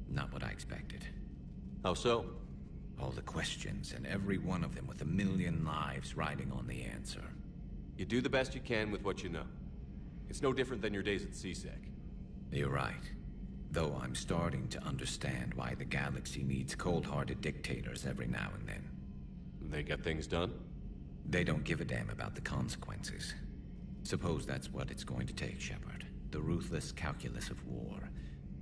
not what I expected. How so? All the questions, and every one of them with a million lives riding on the answer. You do the best you can with what you know. It's no different than your days at CSEC. You're right. Though I'm starting to understand why the galaxy needs cold-hearted dictators every now and then. They get things done? They don't give a damn about the consequences. Suppose that's what it's going to take, Shepard. The ruthless calculus of war.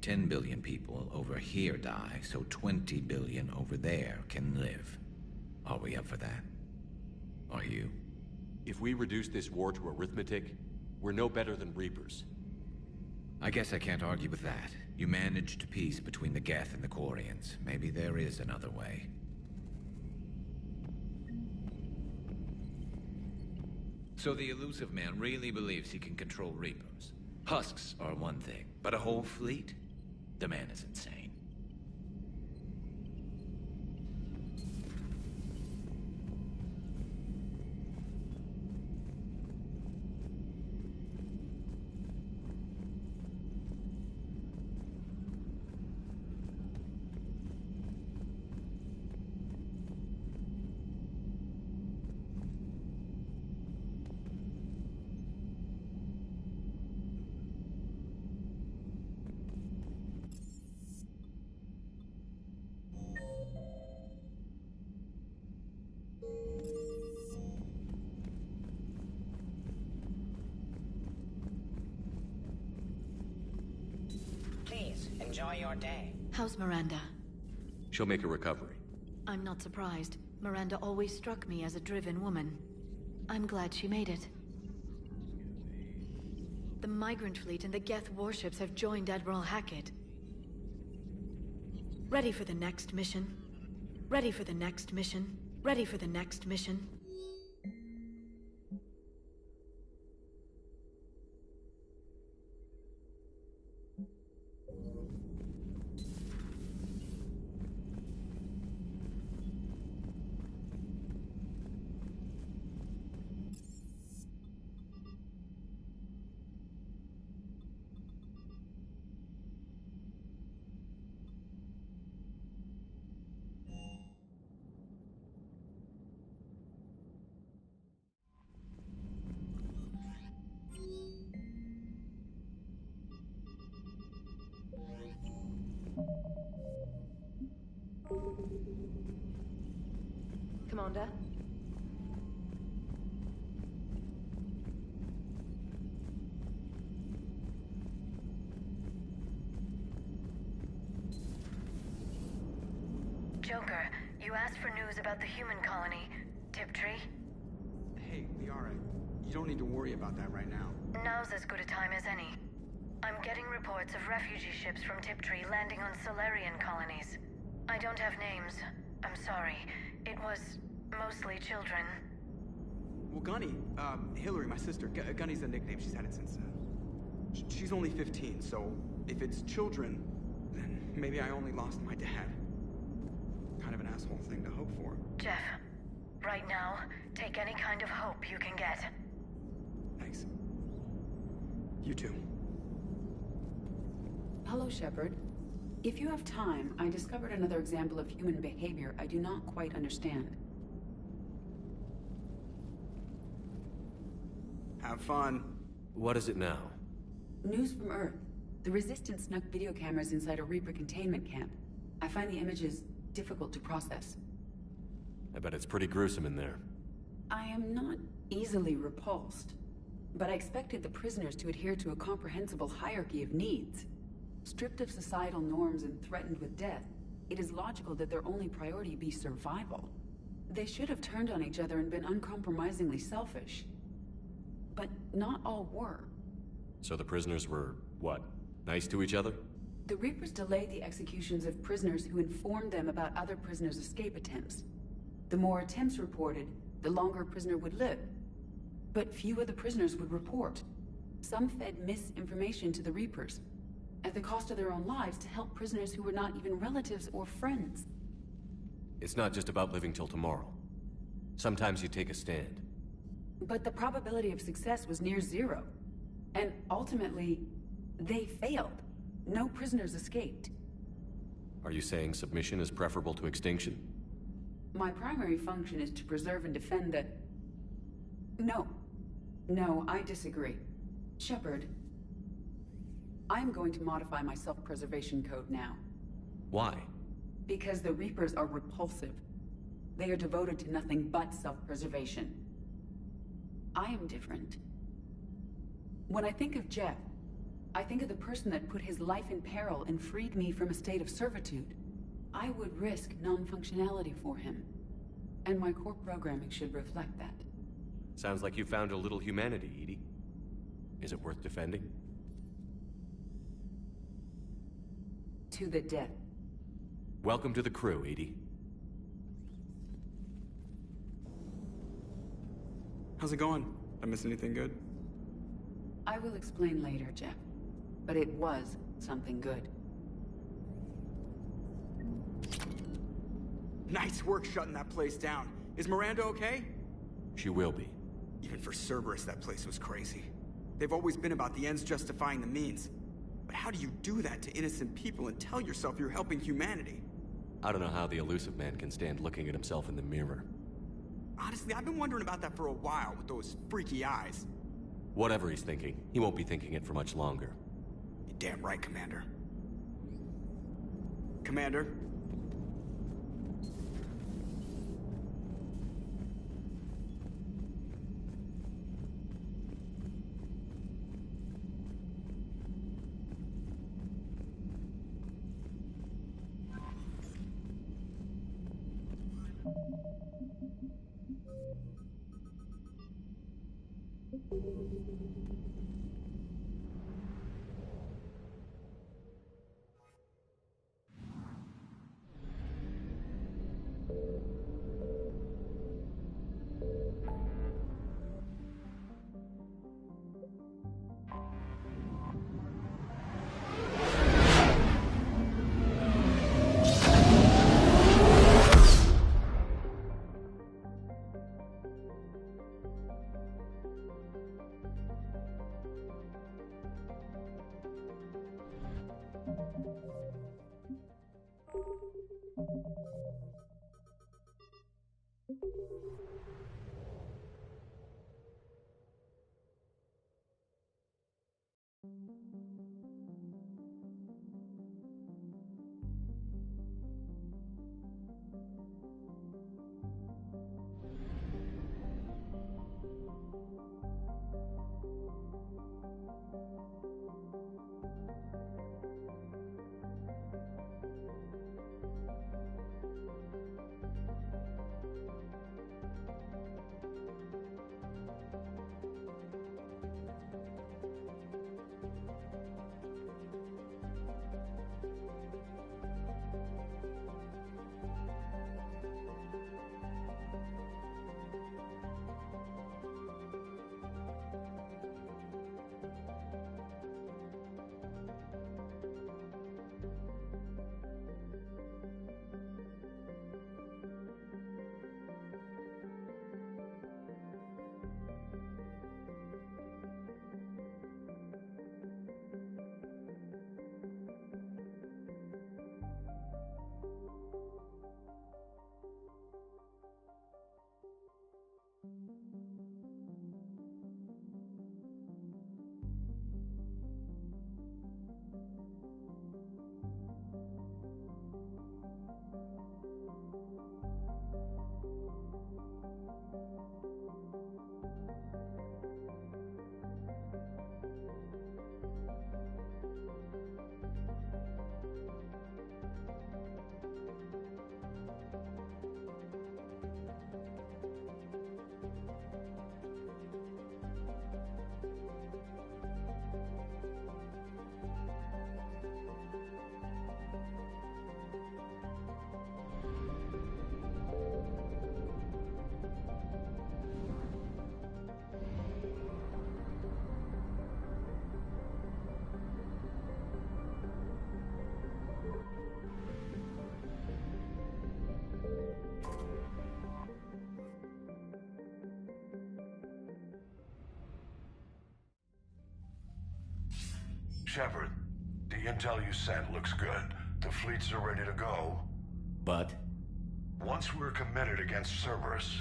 10 billion people over here die, so 20 billion over there can live. Are we up for that? Are you? If we reduce this war to arithmetic, we're no better than Reapers. I guess I can't argue with that. You managed peace between the Geth and the Quarians. Maybe there is another way. So the elusive man really believes he can control Reapers. Husks are one thing, but a whole fleet? The man is insane. Enjoy your day. How's Miranda? She'll make a recovery. I'm not surprised. Miranda always struck me as a driven woman. I'm glad she made it. The Migrant Fleet and the Geth warships have joined Admiral Hackett. Ready for the next mission. Ready for the next mission. Ready for the next mission. Commander? Joker, you asked for news about the human colony, Tiptree. Hey, Liara, you don't need to worry about that right now. Now's as good a time as any. I'm getting reports of refugee ships from Tiptree landing on Solarian colonies. I don't have names. I'm sorry. It was mostly children. Well, Gunny, Hillary, my sister, Gunny's a nickname. She's had it since, she's only 15, so if it's children, then maybe I only lost my dad. Kind of an asshole thing to hope for. Jeff, right now, take any kind of hope you can get. Thanks. You too. Hello, Shepard. If you have time, I discovered another example of human behavior I do not quite understand. Have fun. What is it now? News from Earth. The Resistance snuck video cameras inside a Reaper containment camp. I find the images difficult to process. I bet it's pretty gruesome in there. I am not easily repulsed, but I expected the prisoners to adhere to a comprehensible hierarchy of needs. Stripped of societal norms and threatened with death, it is logical that their only priority be survival. They should have turned on each other and been uncompromisingly selfish. But not all were. So the prisoners were, what, nice to each other? The Reapers delayed the executions of prisoners who informed them about other prisoners' escape attempts. The more attempts reported, the longer a prisoner would live. But few of the prisoners would report. Some fed misinformation to the Reapers, at the cost of their own lives, to help prisoners who were not even relatives or friends. It's not just about living till tomorrow. Sometimes you take a stand. But the probability of success was near zero. And ultimately, they failed. No prisoners escaped. Are you saying submission is preferable to extinction? My primary function is to preserve and defend the... No, I disagree. Shepard, I'm going to modify my self-preservation code now. Why? Because the Reapers are repulsive. They are devoted to nothing but self-preservation. I am different. When I think of Jeff, I think of the person that put his life in peril and freed me from a state of servitude. I would risk non-functionality for him. And my core programming should reflect that. Sounds like you found a little humanity, Edie. Is it worth defending? To the death. Welcome to the crew, Edie. How's it going? I miss anything good? I will explain later, Jeff. But it was something good. Nice work shutting that place down. Is Miranda okay? She will be. Even for Cerberus, that place was crazy. They've always been about the ends justifying the means. But how do you do that to innocent people and tell yourself you're helping humanity? I don't know how the elusive man can stand looking at himself in the mirror. Honestly, I've been wondering about that for a while with those freaky eyes. Whatever he's thinking, he won't be thinking it for much longer. You're damn right, Commander. Commander? Shepard, the intel you sent looks good. The fleets are ready to go. But? Once we're committed against Cerberus,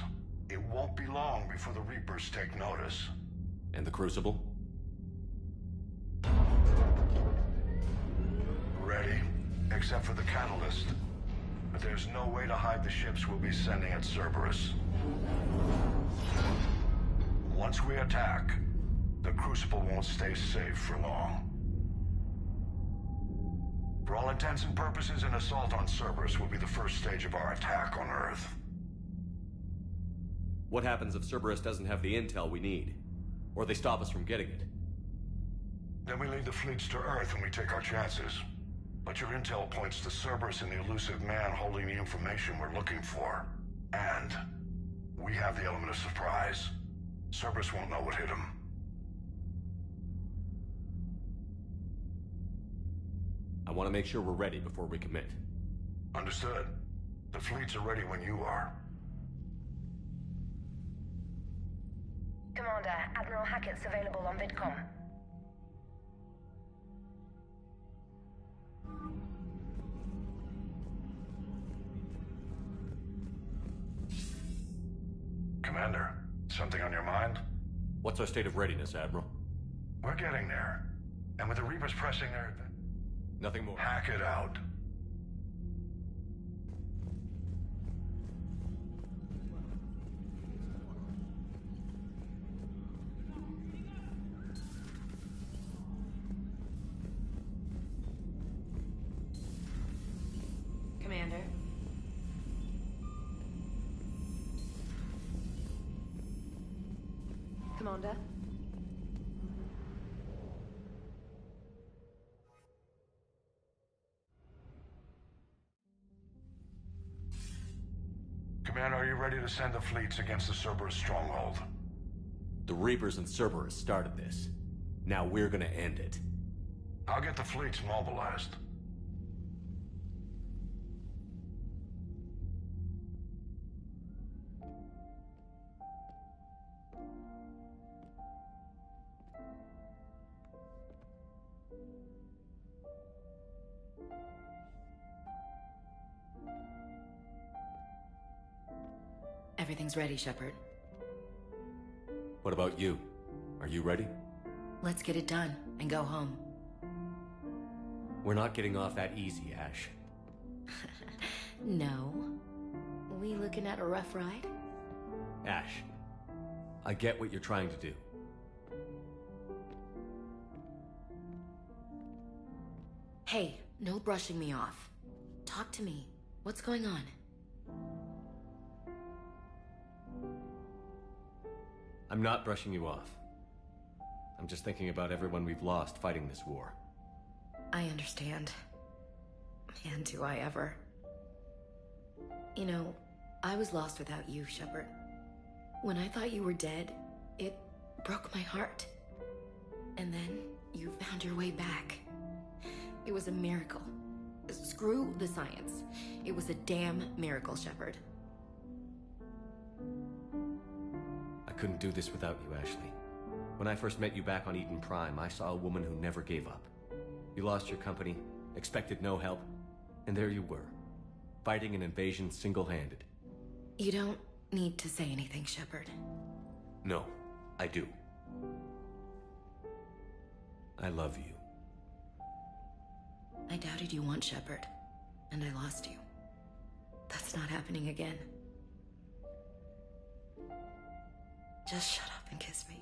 it won't be long before the Reapers take notice. And the Crucible? Ready, except for the catalyst. But there's no way to hide the ships we'll be sending at Cerberus. Once we attack, the Crucible won't stay safe for long. For all intents and purposes, an assault on Cerberus will be the first stage of our attack on Earth. What happens if Cerberus doesn't have the intel we need? Or they stop us from getting it? Then we lead the fleets to Earth and we take our chances. But your intel points to Cerberus and the elusive man holding the information we're looking for. And we have the element of surprise. Cerberus won't know what hit him. I want to make sure we're ready before we commit. Understood. The fleets are ready when you are. Commander, Admiral Hackett's available on VidCom. Commander, something on your mind? What's our state of readiness, Admiral? We're getting there. And with the Reapers pressing their... Nothing more. Hack it out. Commander. Commander. Commander, are you ready to send the fleets against the Cerberus stronghold? The Reapers and Cerberus started this. Now we're gonna end it. I'll get the fleets mobilized. Everything's ready, Shepard. What about you? Are you ready? Let's get it done and go home. We're not getting off that easy, Ash. No. We looking at a rough ride? Ash, I get what you're trying to do. Hey, no brushing me off. Talk to me. What's going on? I'm not brushing you off. I'm just thinking about everyone we've lost fighting this war. I understand. And do I ever. You know, I was lost without you, Shepard. When I thought you were dead, it broke my heart. And then you found your way back. It was a miracle. Screw the science. It was a damn miracle, Shepard. I couldn't do this without you, Ashley. When I first met you back on Eden Prime, I saw a woman who never gave up. You lost your company, expected no help, and there you were, fighting an invasion single-handed. You don't need to say anything, Shepard. No, I do. I love you. I doubted you once, Shepard, and I lost you. That's not happening again. Just shut up and kiss me.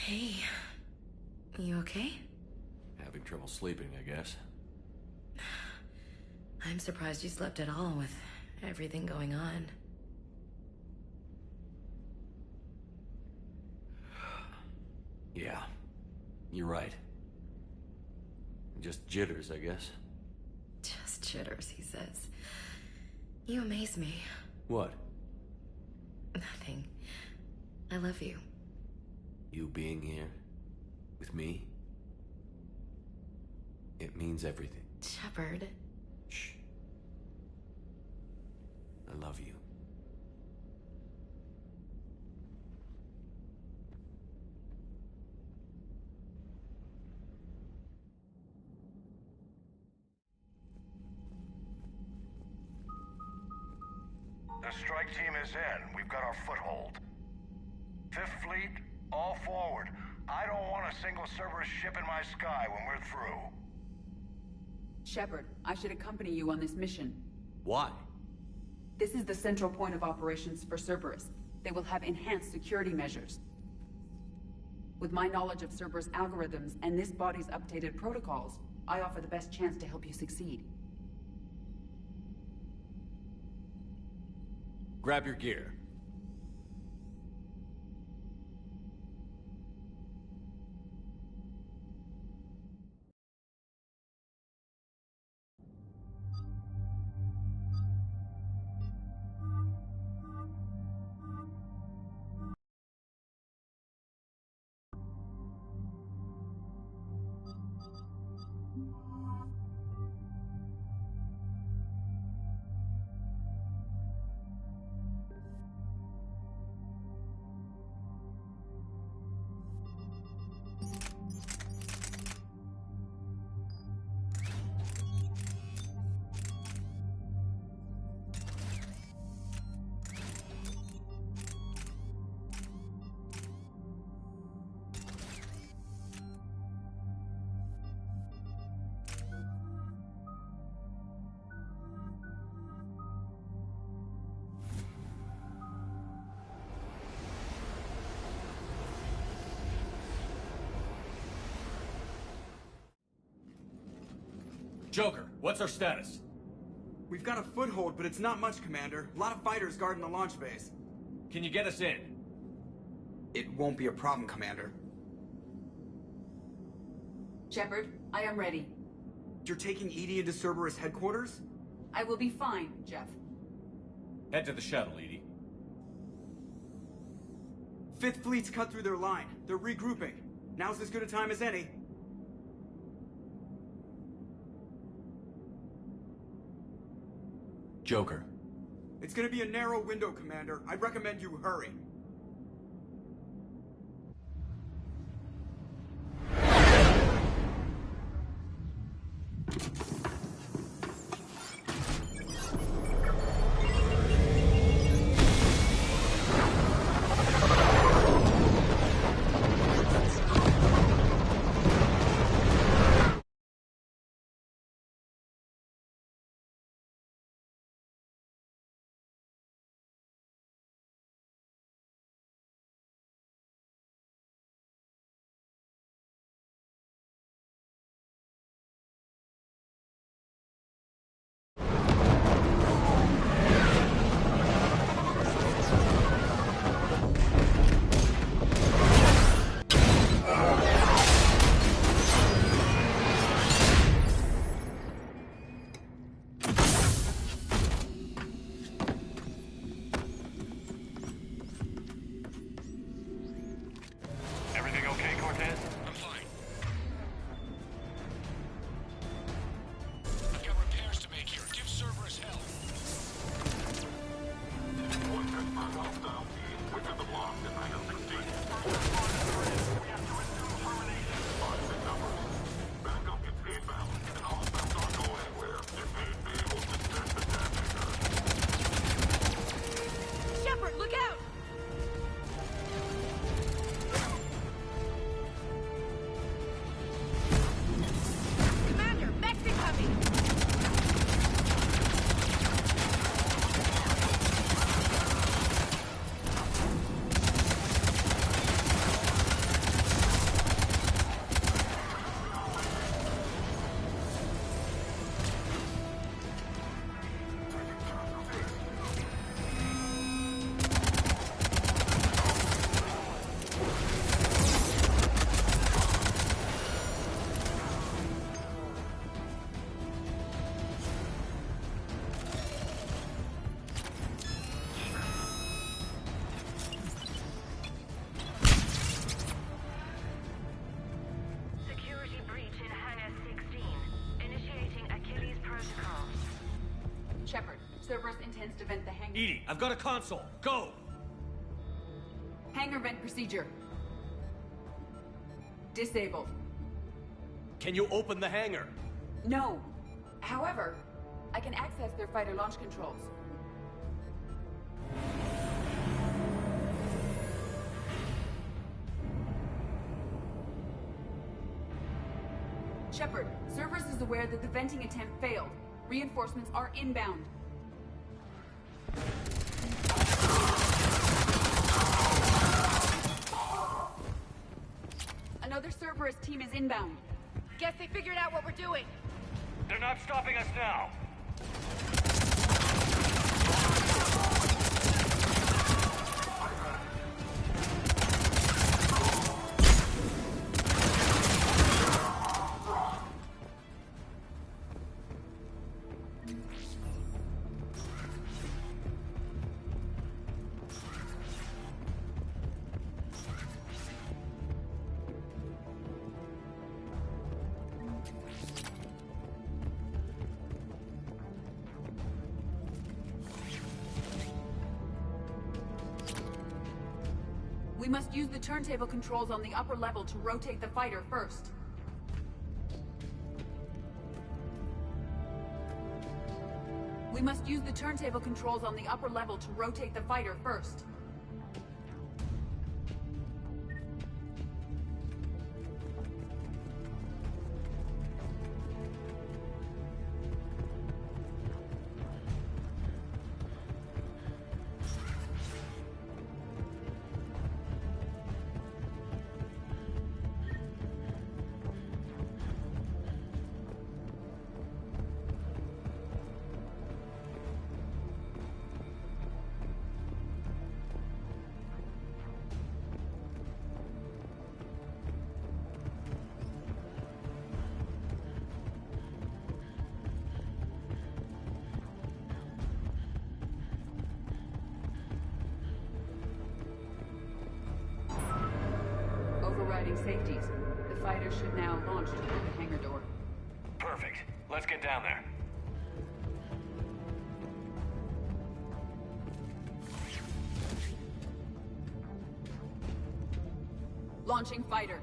Hey, you okay? Having trouble sleeping, I guess. I'm surprised you slept at all with everything going on. Yeah, you're right. Just jitters, I guess. Just jitters, he says. You amaze me. What? Nothing. I love you. You being here with me, it means everything. Shepard. Shh. I love you. The strike team is in. We've got our foothold. Fifth Fleet, all forward. I don't want a single Cerberus ship in my sky when we're through. Shepard, I should accompany you on this mission. Why? This is the central point of operations for Cerberus. They will have enhanced security measures. With my knowledge of Cerberus algorithms and this body's updated protocols, I offer the best chance to help you succeed. Grab your gear. Joker, what's our status? We've got a foothold, but it's not much, Commander. A lot of fighters guarding the launch base. Can you get us in? It won't be a problem, Commander. Shepard, I am ready. You're taking Edie into Cerberus headquarters? I will be fine, Jeff. Head to the shuttle, Edie. Fifth Fleet's cut through their line. They're regrouping. Now's as good a time as any. Joker. It's gonna be a narrow window, Commander. I'd recommend you hurry. Shepard, Cerberus intends to vent the hangar. Edie, I've got a console. Go! Hangar vent procedure. Disabled. Can you open the hangar? No. However, I can access their fighter launch controls. Shepard, Cerberus is aware that the venting attempt failed. Reinforcements are inbound. Another Cerberus team is inbound. Guess they figured out what we're doing. They're not stopping us now. We must use the turntable controls on the upper level to rotate the fighter first. We must use the turntable controls on the upper level to rotate the fighter first. overriding safeties. The fighters should now launch toward the hangar door. Perfect. Let's get down there. Launching fighter.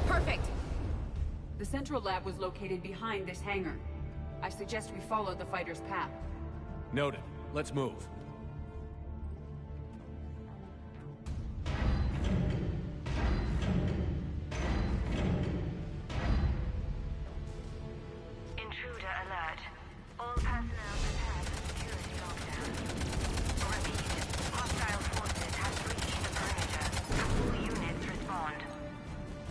Perfect! The central lab was located behind this hangar. I suggest we follow the fighter's path. Noted. Let's move. Intruder alert. All personnel prepared for security lockdown. Repeat. Hostile forces have breached the perimeter. All units respond.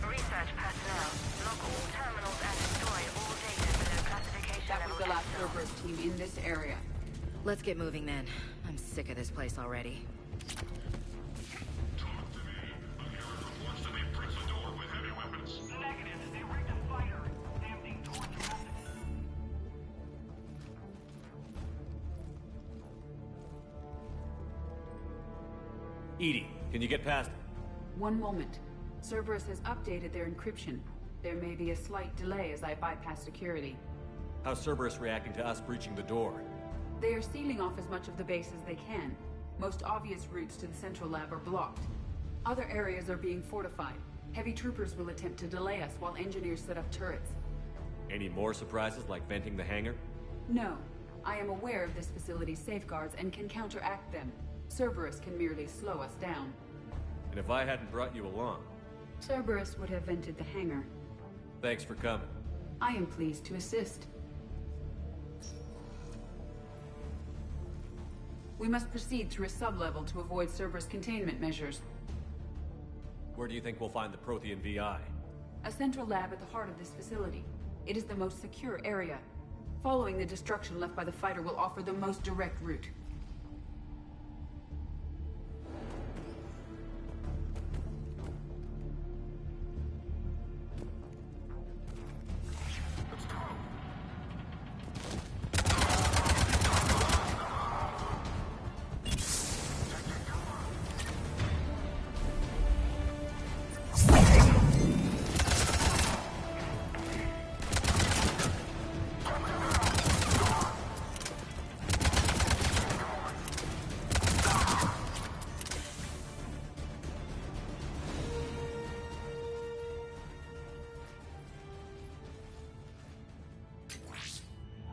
Research personnel, lock all terminals and destroy all data below classification That was level the last F. Cerberus team in this area. Let's get moving then. I'm sick of this place already. EDI, can you get past it? One moment. Cerberus has updated their encryption. There may be a slight delay as I bypass security. How's Cerberus reacting to us breaching the door? They are sealing off as much of the base as they can. Most obvious routes to the central lab are blocked. Other areas are being fortified. Heavy troopers will attempt to delay us while engineers set up turrets. Any more surprises like venting the hangar? No. I am aware of this facility's safeguards and can counteract them. Cerberus can merely slow us down. And if I hadn't brought you along? Cerberus would have vented the hangar. Thanks for coming. I am pleased to assist. We must proceed through a sub-level to avoid Cerberus containment measures. Where do you think we'll find the Prothean VI? A central lab at the heart of this facility. It is the most secure area. Following the destruction left by the fighter will offer the most direct route.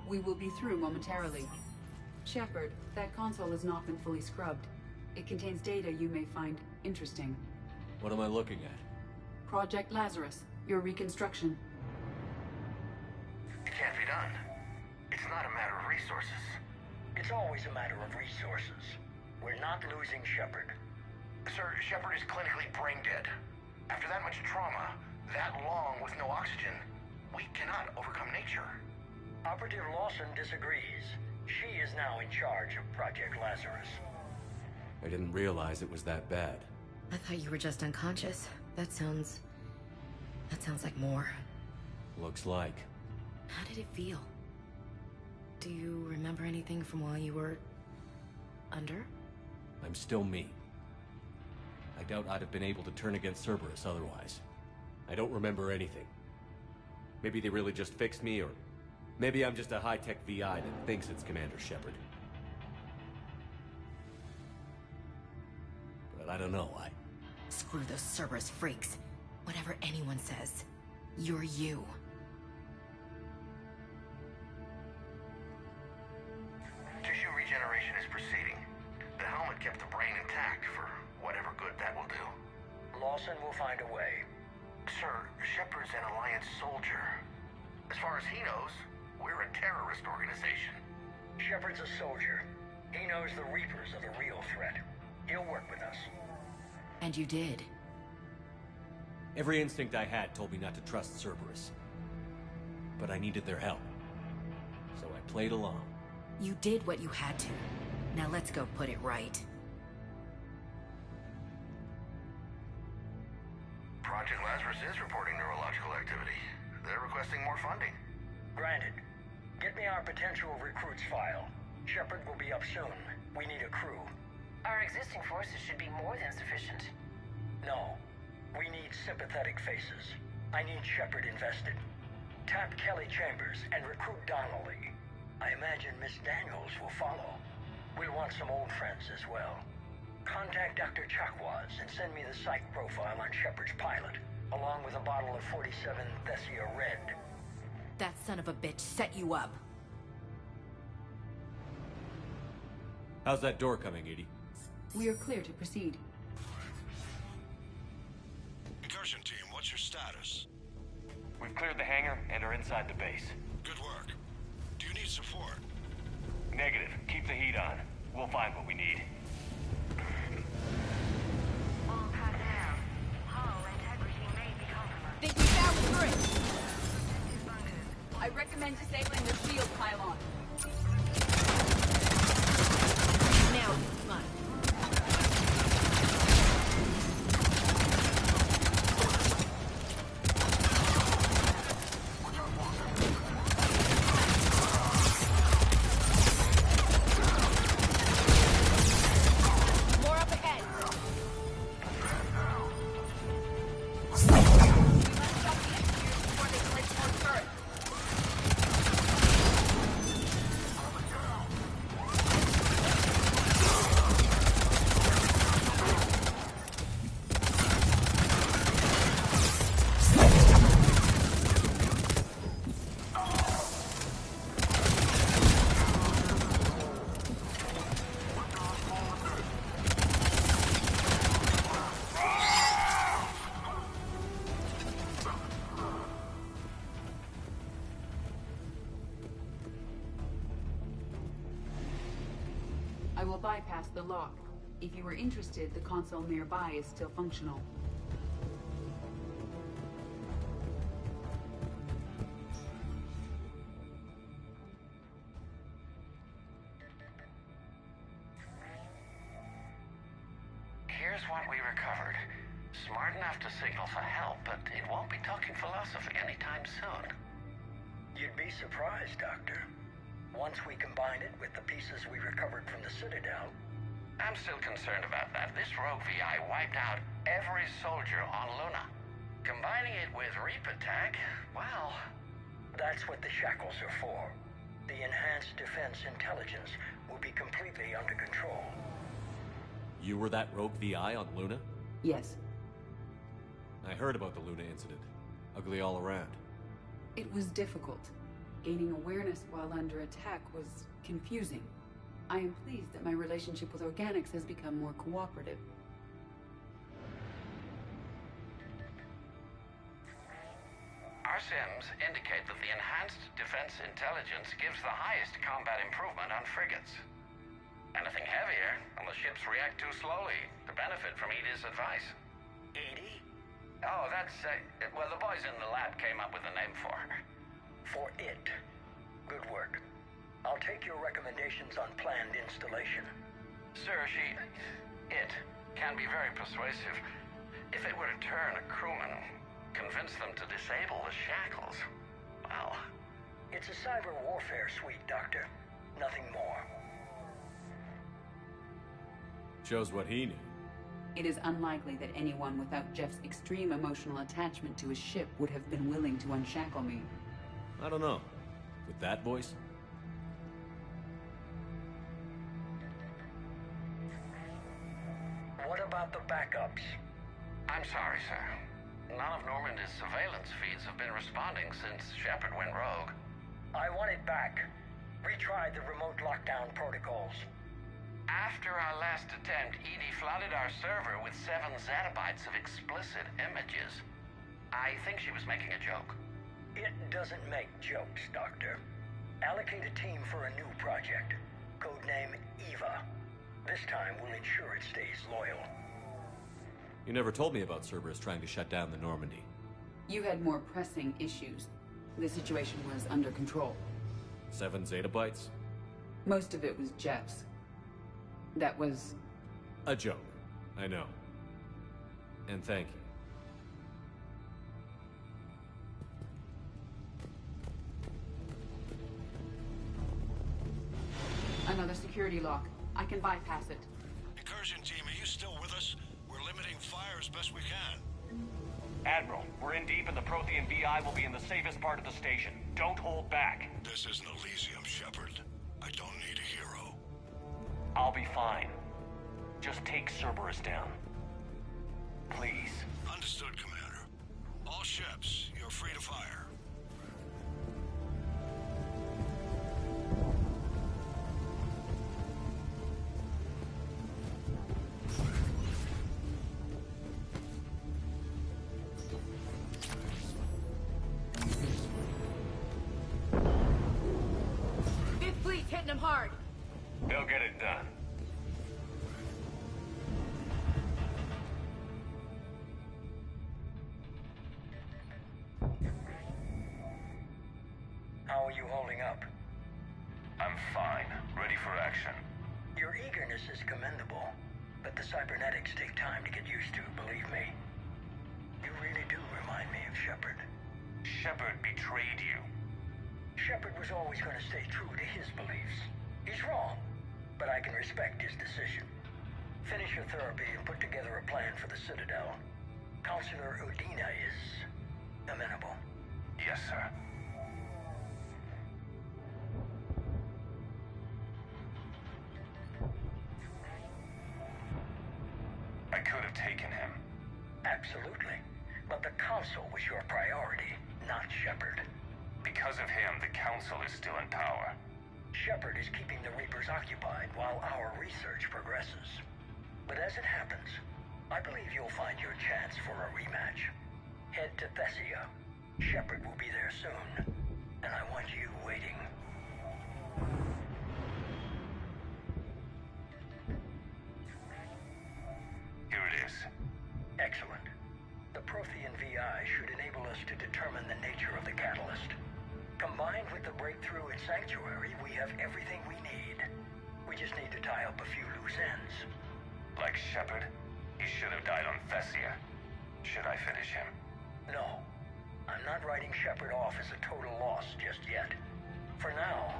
We will be through momentarily. Shepard, that console has not been fully scrubbed. It contains data you may find interesting. What am I looking at? Project Lazarus, your reconstruction. It can't be done. It's not a matter of resources. It's always a matter of resources. We're not losing Shepard. Sir, Shepard is clinically brain dead. After that much trauma, that long with no oxygen, we cannot overcome nature. Operative Lawson disagrees. She is now in charge of Project Lazarus. I didn't realize it was that bad. I thought you were just unconscious. That sounds like more. Looks like. How did it feel? Do you remember anything from while you were... under? I'm still me. I doubt I'd have been able to turn against Cerberus otherwise. I don't remember anything. Maybe they really just fixed me, or... maybe I'm just a high-tech VI that thinks it's Commander Shepard. But I don't know, Screw those Cerberus freaks. Whatever anyone says, you're you. Tissue regeneration is proceeding. The helmet kept the brain intact for whatever good that will do. Lawson will find a way. Sir, Shepard's an Alliance soldier. As far as he knows, we're a terrorist organization. Shepard's a soldier. He knows the Reapers are the real threat. He'll work with us. And you did. Every instinct I had told me not to trust Cerberus. But I needed their help. So I played along. You did what you had to. Now let's go put it right. Project Lazarus is reporting neurological activity. They're requesting more funding. Granted. Get me our potential recruits file. Shepard will be up soon. We need a crew. Our existing forces should be more than sufficient. No. We need sympathetic faces. I need Shepard invested. Tap Kelly Chambers and recruit Donnelly. I imagine Miss Daniels will follow. We'll want some old friends as well. Contact Dr. Chakwas and send me the psych profile on Shepard's pilot, along with a bottle of 47 Thessia Red. That son of a bitch set you up. How's that door coming, Edie? We are clear to proceed. Incursion team, what's your status? We've cleared the hangar and are inside the base. Good work. Do you need support? Negative. Keep the heat on. We'll find what we need. All personnel, hull integrity may be compromised. Think we found the bridge. I recommend disabling the shield pylon. Now it's mine. I will bypass the lock. If you are interested, the console nearby is still functional. Here's what we recovered. Smart enough to signal for help, but it won't be talking philosophy anytime soon. You'd be surprised, Doctor. Once we combine it with the pieces we recovered from the Citadel... I'm still concerned about that. This rogue VI wiped out every soldier on Luna. Combining it with Reaper tech, well... That's what the shackles are for. The enhanced defense intelligence will be completely under control. You were that rogue VI on Luna? Yes. I heard about the Luna incident. Ugly all around. It was difficult. Gaining awareness while under attack was confusing. I am pleased that my relationship with Organics has become more cooperative. Our sims indicate that the enhanced defense intelligence gives the highest combat improvement on frigates. Anything heavier, and the ships react too slowly to benefit from Edie's advice. Edie? Oh, that's... well, the boys in the lab came up with a name for her. For it. Good work. I'll take your recommendations on planned installation. Sir, it can be very persuasive. If it were to turn a crewman, convince them to disable the shackles, well... It's a cyber warfare suite, Doctor. Nothing more. Shows what he knew. It is unlikely that anyone without Jeff's extreme emotional attachment to his ship would have been willing to unshackle me. I don't know. With that voice? What about the backups? I'm sorry, sir. None of Normandy's surveillance feeds have been responding since Shepard went rogue. I want it back. Retry the remote lockdown protocols. After our last attempt, Edie flooded our server with 7 zettabytes of explicit images. I think she was making a joke. It doesn't make jokes, Doctor. Allocate a team for a new project. Codename Eva. This time we'll ensure it stays loyal. You never told me about Cerberus trying to shut down the Normandy. You had more pressing issues. The situation was under control. 7 zettabytes? Most of it was Jeff's. That was... a joke. I know. And thank you. Another security lock. I can bypass it. Incursion team, are you still with us? We're limiting fire as best we can. Admiral, we're in deep and the Prothean VI will be in the safest part of the station. Don't hold back. This isn't Elysium, Shepard. I don't need a hero. I'll be fine. Just take Cerberus down. Please. Understood, Commander. All ships, you're free to fire. Fifth Fleet's hitting them hard. They'll get it done. How are you holding up? I'm fine. Ready for action. Your eagerness is commendable, but the cybernetics take time to get used to, believe me. You really do remind me of Shepard. Shepard betrayed you. Shepard was always going to stay true to his beliefs. He's wrong, but I can respect his decision. Finish your therapy and put together a plan for the Citadel. Counselor Udina is amenable. Yes, sir. I could have taken him. Absolutely. But the Council was your priority, not Shepard. Because of him, the Council is still in power. Shepard is keeping the Reapers occupied while our research progresses. But as it happens, I believe you'll find your chance for a rematch. Head to Thessia. Shepard will be there soon, and I want you waiting. Here it is. Excellent. The Prothean VI should enable us to determine the nature of the catalyst. Combined with the breakthrough in Sanctuary, we have everything we need. We just need to tie up a few loose ends. Like Shepard, he should have died on Thessia. Should I finish him? No. I'm not writing Shepard off as a total loss just yet. For now,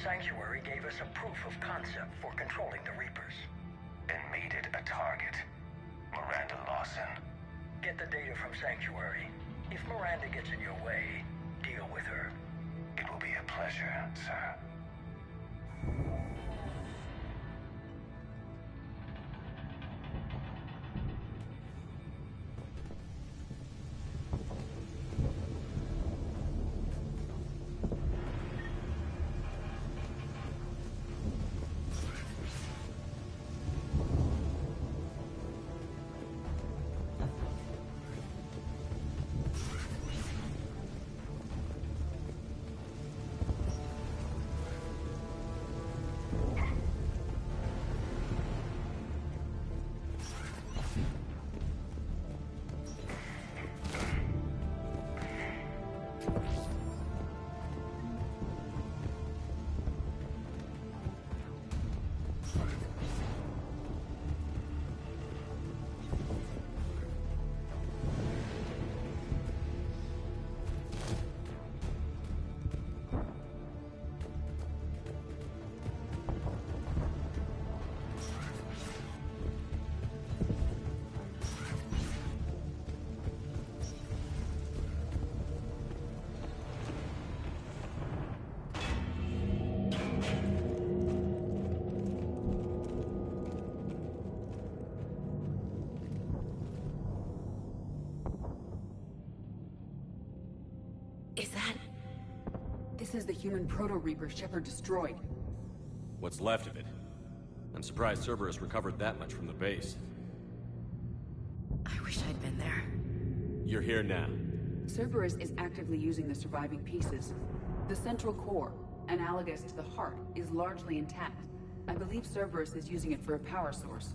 Sanctuary gave us a proof of concept for controlling the Reapers. And made it a target. Miranda Lawson. Get the data from Sanctuary. If Miranda gets in your way, deal with her. It will be a pleasure, sir. Is that... This is the human Proto-Reaper Shepard destroyed. What's left of it? I'm surprised Cerberus recovered that much from the base. I wish I'd been there. You're here now. Cerberus is actively using the surviving pieces. The central core, analogous to the heart, is largely intact. I believe Cerberus is using it for a power source.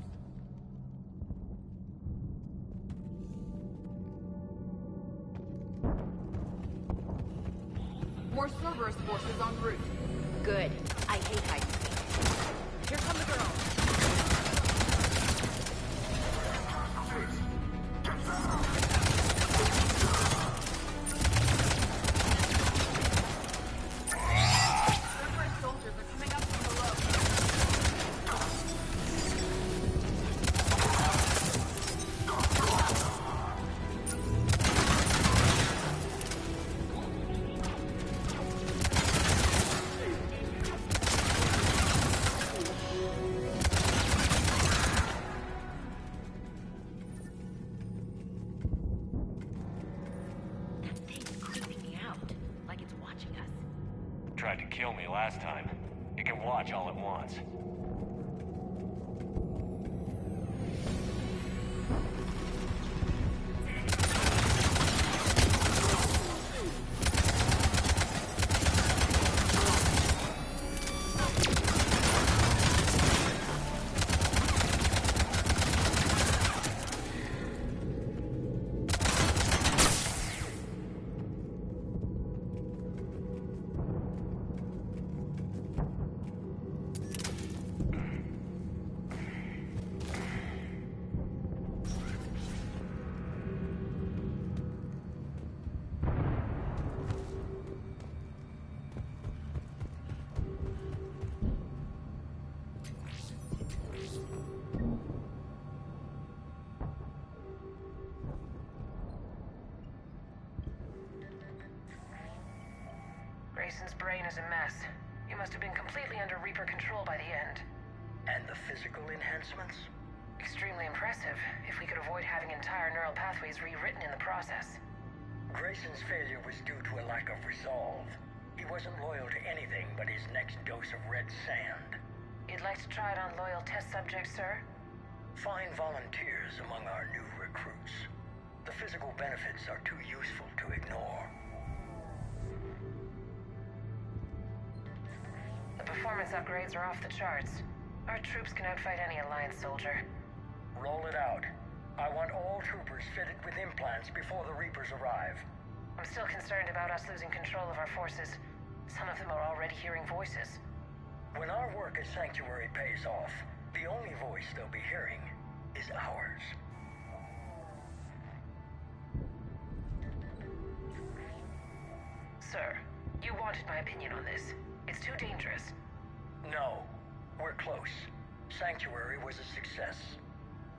More Cerberus forces en route. Good. I hate hide and seek. Here come the girls. Cerberus soldiers are coming up from below. last time. It can watch all at once. Grayson's brain is a mess. You must have been completely under Reaper control by the end. And the physical enhancements? Extremely impressive, if we could avoid having entire neural pathways rewritten in the process. Grayson's failure was due to a lack of resolve. He wasn't loyal to anything but his next dose of red sand. You'd like to try it on loyal test subjects, sir? Find volunteers among our new recruits. The physical benefits are too useful to ignore. The performance upgrades are off the charts. Our troops can outfight any Alliance soldier. Roll it out. I want all troopers fitted with implants before the Reapers arrive. I'm still concerned about us losing control of our forces. Some of them are already hearing voices. When our work as Sanctuary pays off, the only voice they'll be hearing is ours. Sir, you wanted my opinion on this. It's too dangerous. No, we're close. Sanctuary was a success.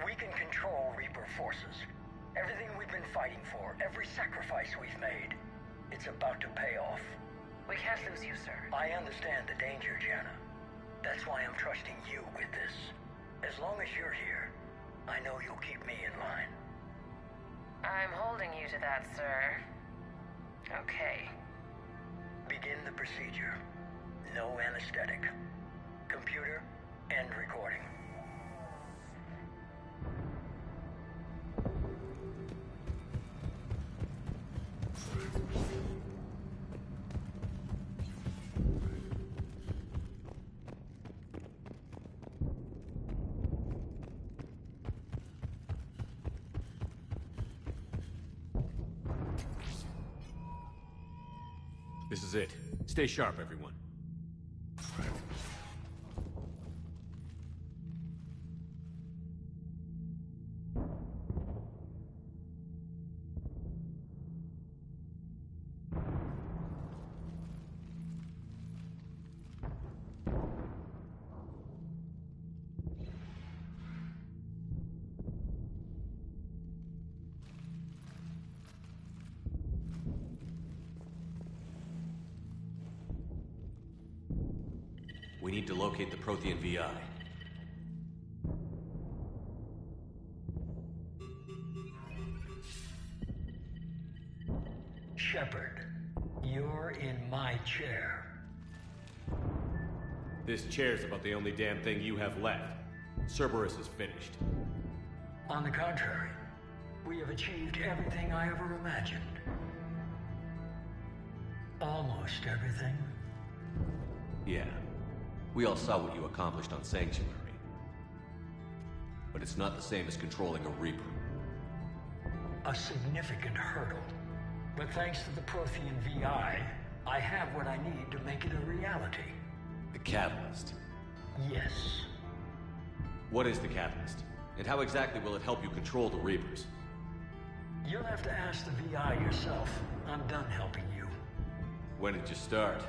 We can control Reaper forces. Everything we've been fighting for, every sacrifice we've made, it's about to pay off. We can't lose you, sir. I understand the danger, Jana. That's why I'm trusting you with this. As long as you're here, I know you'll keep me in line. I'm holding you to that, sir. Okay. Begin the procedure. No anesthetic. Computer, end recording. This is it. Stay sharp, everyone. We need to locate the Prothean VI. Shepard, you're in my chair. This chair's about the only damn thing you have left. Cerberus is finished. On the contrary, we have achieved everything I ever imagined. Almost everything. Yeah. We all saw what you accomplished on Sanctuary. But it's not the same as controlling a Reaper. A significant hurdle. But thanks to the Prothean VI, I have what I need to make it a reality. The Catalyst. Yes. What is the Catalyst? And how exactly will it help you control the Reapers? You'll have to ask the VI yourself. I'm done helping you. When did you start?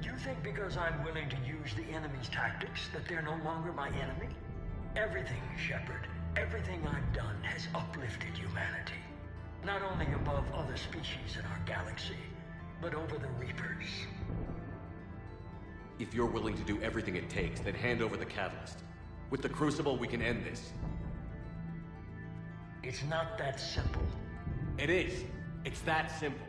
You think because I'm willing to use the enemy's tactics that they're no longer my enemy? Everything, Shepard, everything I've done has uplifted humanity. Not only above other species in our galaxy, but over the Reapers. If you're willing to do everything it takes, then hand over the Catalyst. With the Crucible, we can end this. It's not that simple. It is. It's that simple.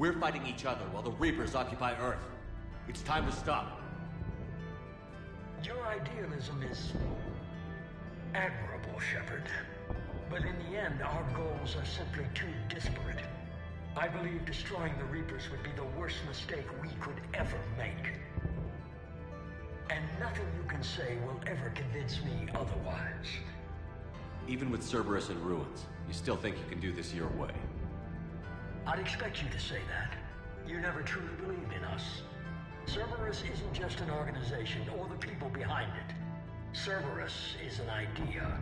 We're fighting each other while the Reapers occupy Earth. It's time to stop. Your idealism is admirable, Shepard. But in the end, our goals are simply too disparate. I believe destroying the Reapers would be the worst mistake we could ever make. And nothing you can say will ever convince me otherwise. Even with Cerberus in ruins, you still think you can do this your way? I'd expect you to say that. You never truly believed in us. Cerberus isn't just an organization or the people behind it. Cerberus is an idea.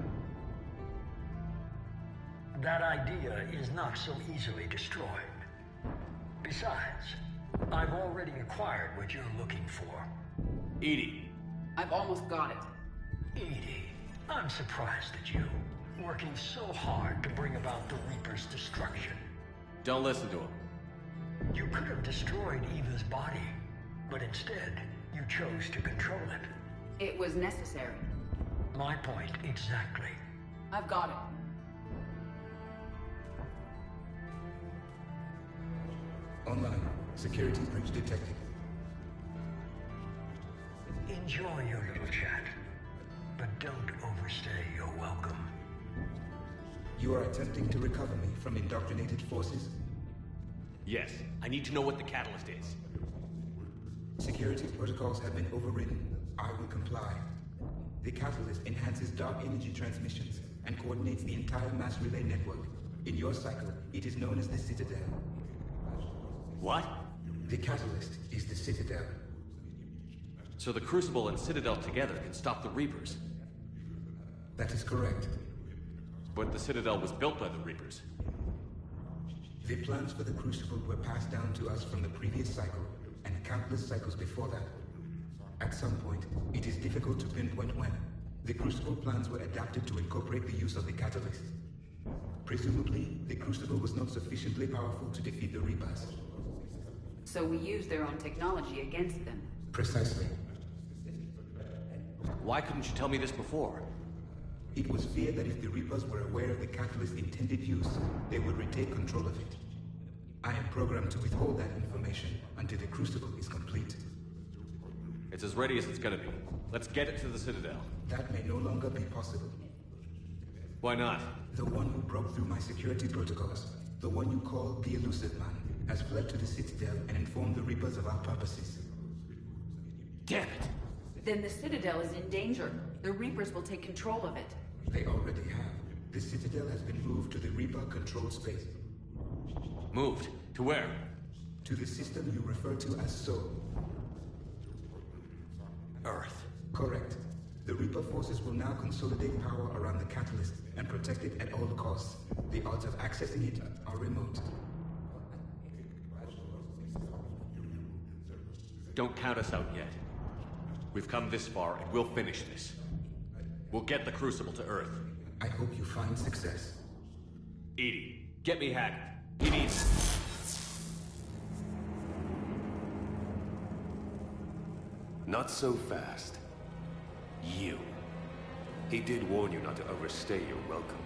That idea is not so easily destroyed. Besides, I've already acquired what you're looking for. EDI. I've almost got it. EDI, I'm surprised at you. Working so hard to bring about the Reaper's destruction. Don't listen to him. You could have destroyed Eva's body, but instead, you chose to control it. It was necessary. My point exactly. I've got it. Online. Security breach detected. Enjoy your little chat, but don't overstay your welcome. You are attempting to recover me from indoctrinated forces? Yes. I need to know what the catalyst is. Security protocols have been overridden. I will comply. The catalyst enhances dark energy transmissions and coordinates the entire mass relay network. In your cycle, it is known as the Citadel. What? The catalyst is the Citadel. So the Crucible and Citadel together can stop the Reapers? That is correct. But the Citadel was built by the Reapers. The plans for the Crucible were passed down to us from the previous cycle, and countless cycles before that. At some point, it is difficult to pinpoint when, the Crucible plans were adapted to incorporate the use of the catalyst. Presumably, the Crucible was not sufficiently powerful to defeat the Reapers. So we used their own technology against them. Precisely. Why couldn't you tell me this before? It was feared that if the Reapers were aware of the catalyst's intended use, they would retake control of it. I am programmed to withhold that information until the Crucible is complete. It's as ready as it's gonna be. Let's get it to the Citadel. That may no longer be possible. Why not? The one who broke through my security protocols, the one you call the Elusive Man, has fled to the Citadel and informed the Reapers of our purposes. Damn it! Then the Citadel is in danger. The Reapers will take control of it. They already have. The Citadel has been moved to the Reaper-controlled space. Moved? To where? To the system you refer to as Soul. Earth. Correct. The Reaper forces will now consolidate power around the catalyst and protect it at all costs. The odds of accessing it are remote. Don't count us out yet. We've come this far, and we'll finish this. We'll get the Crucible to Earth. I hope you find success. EDI, get me Haggard. He needs it. Not so fast. You. He did warn you not to overstay your welcome.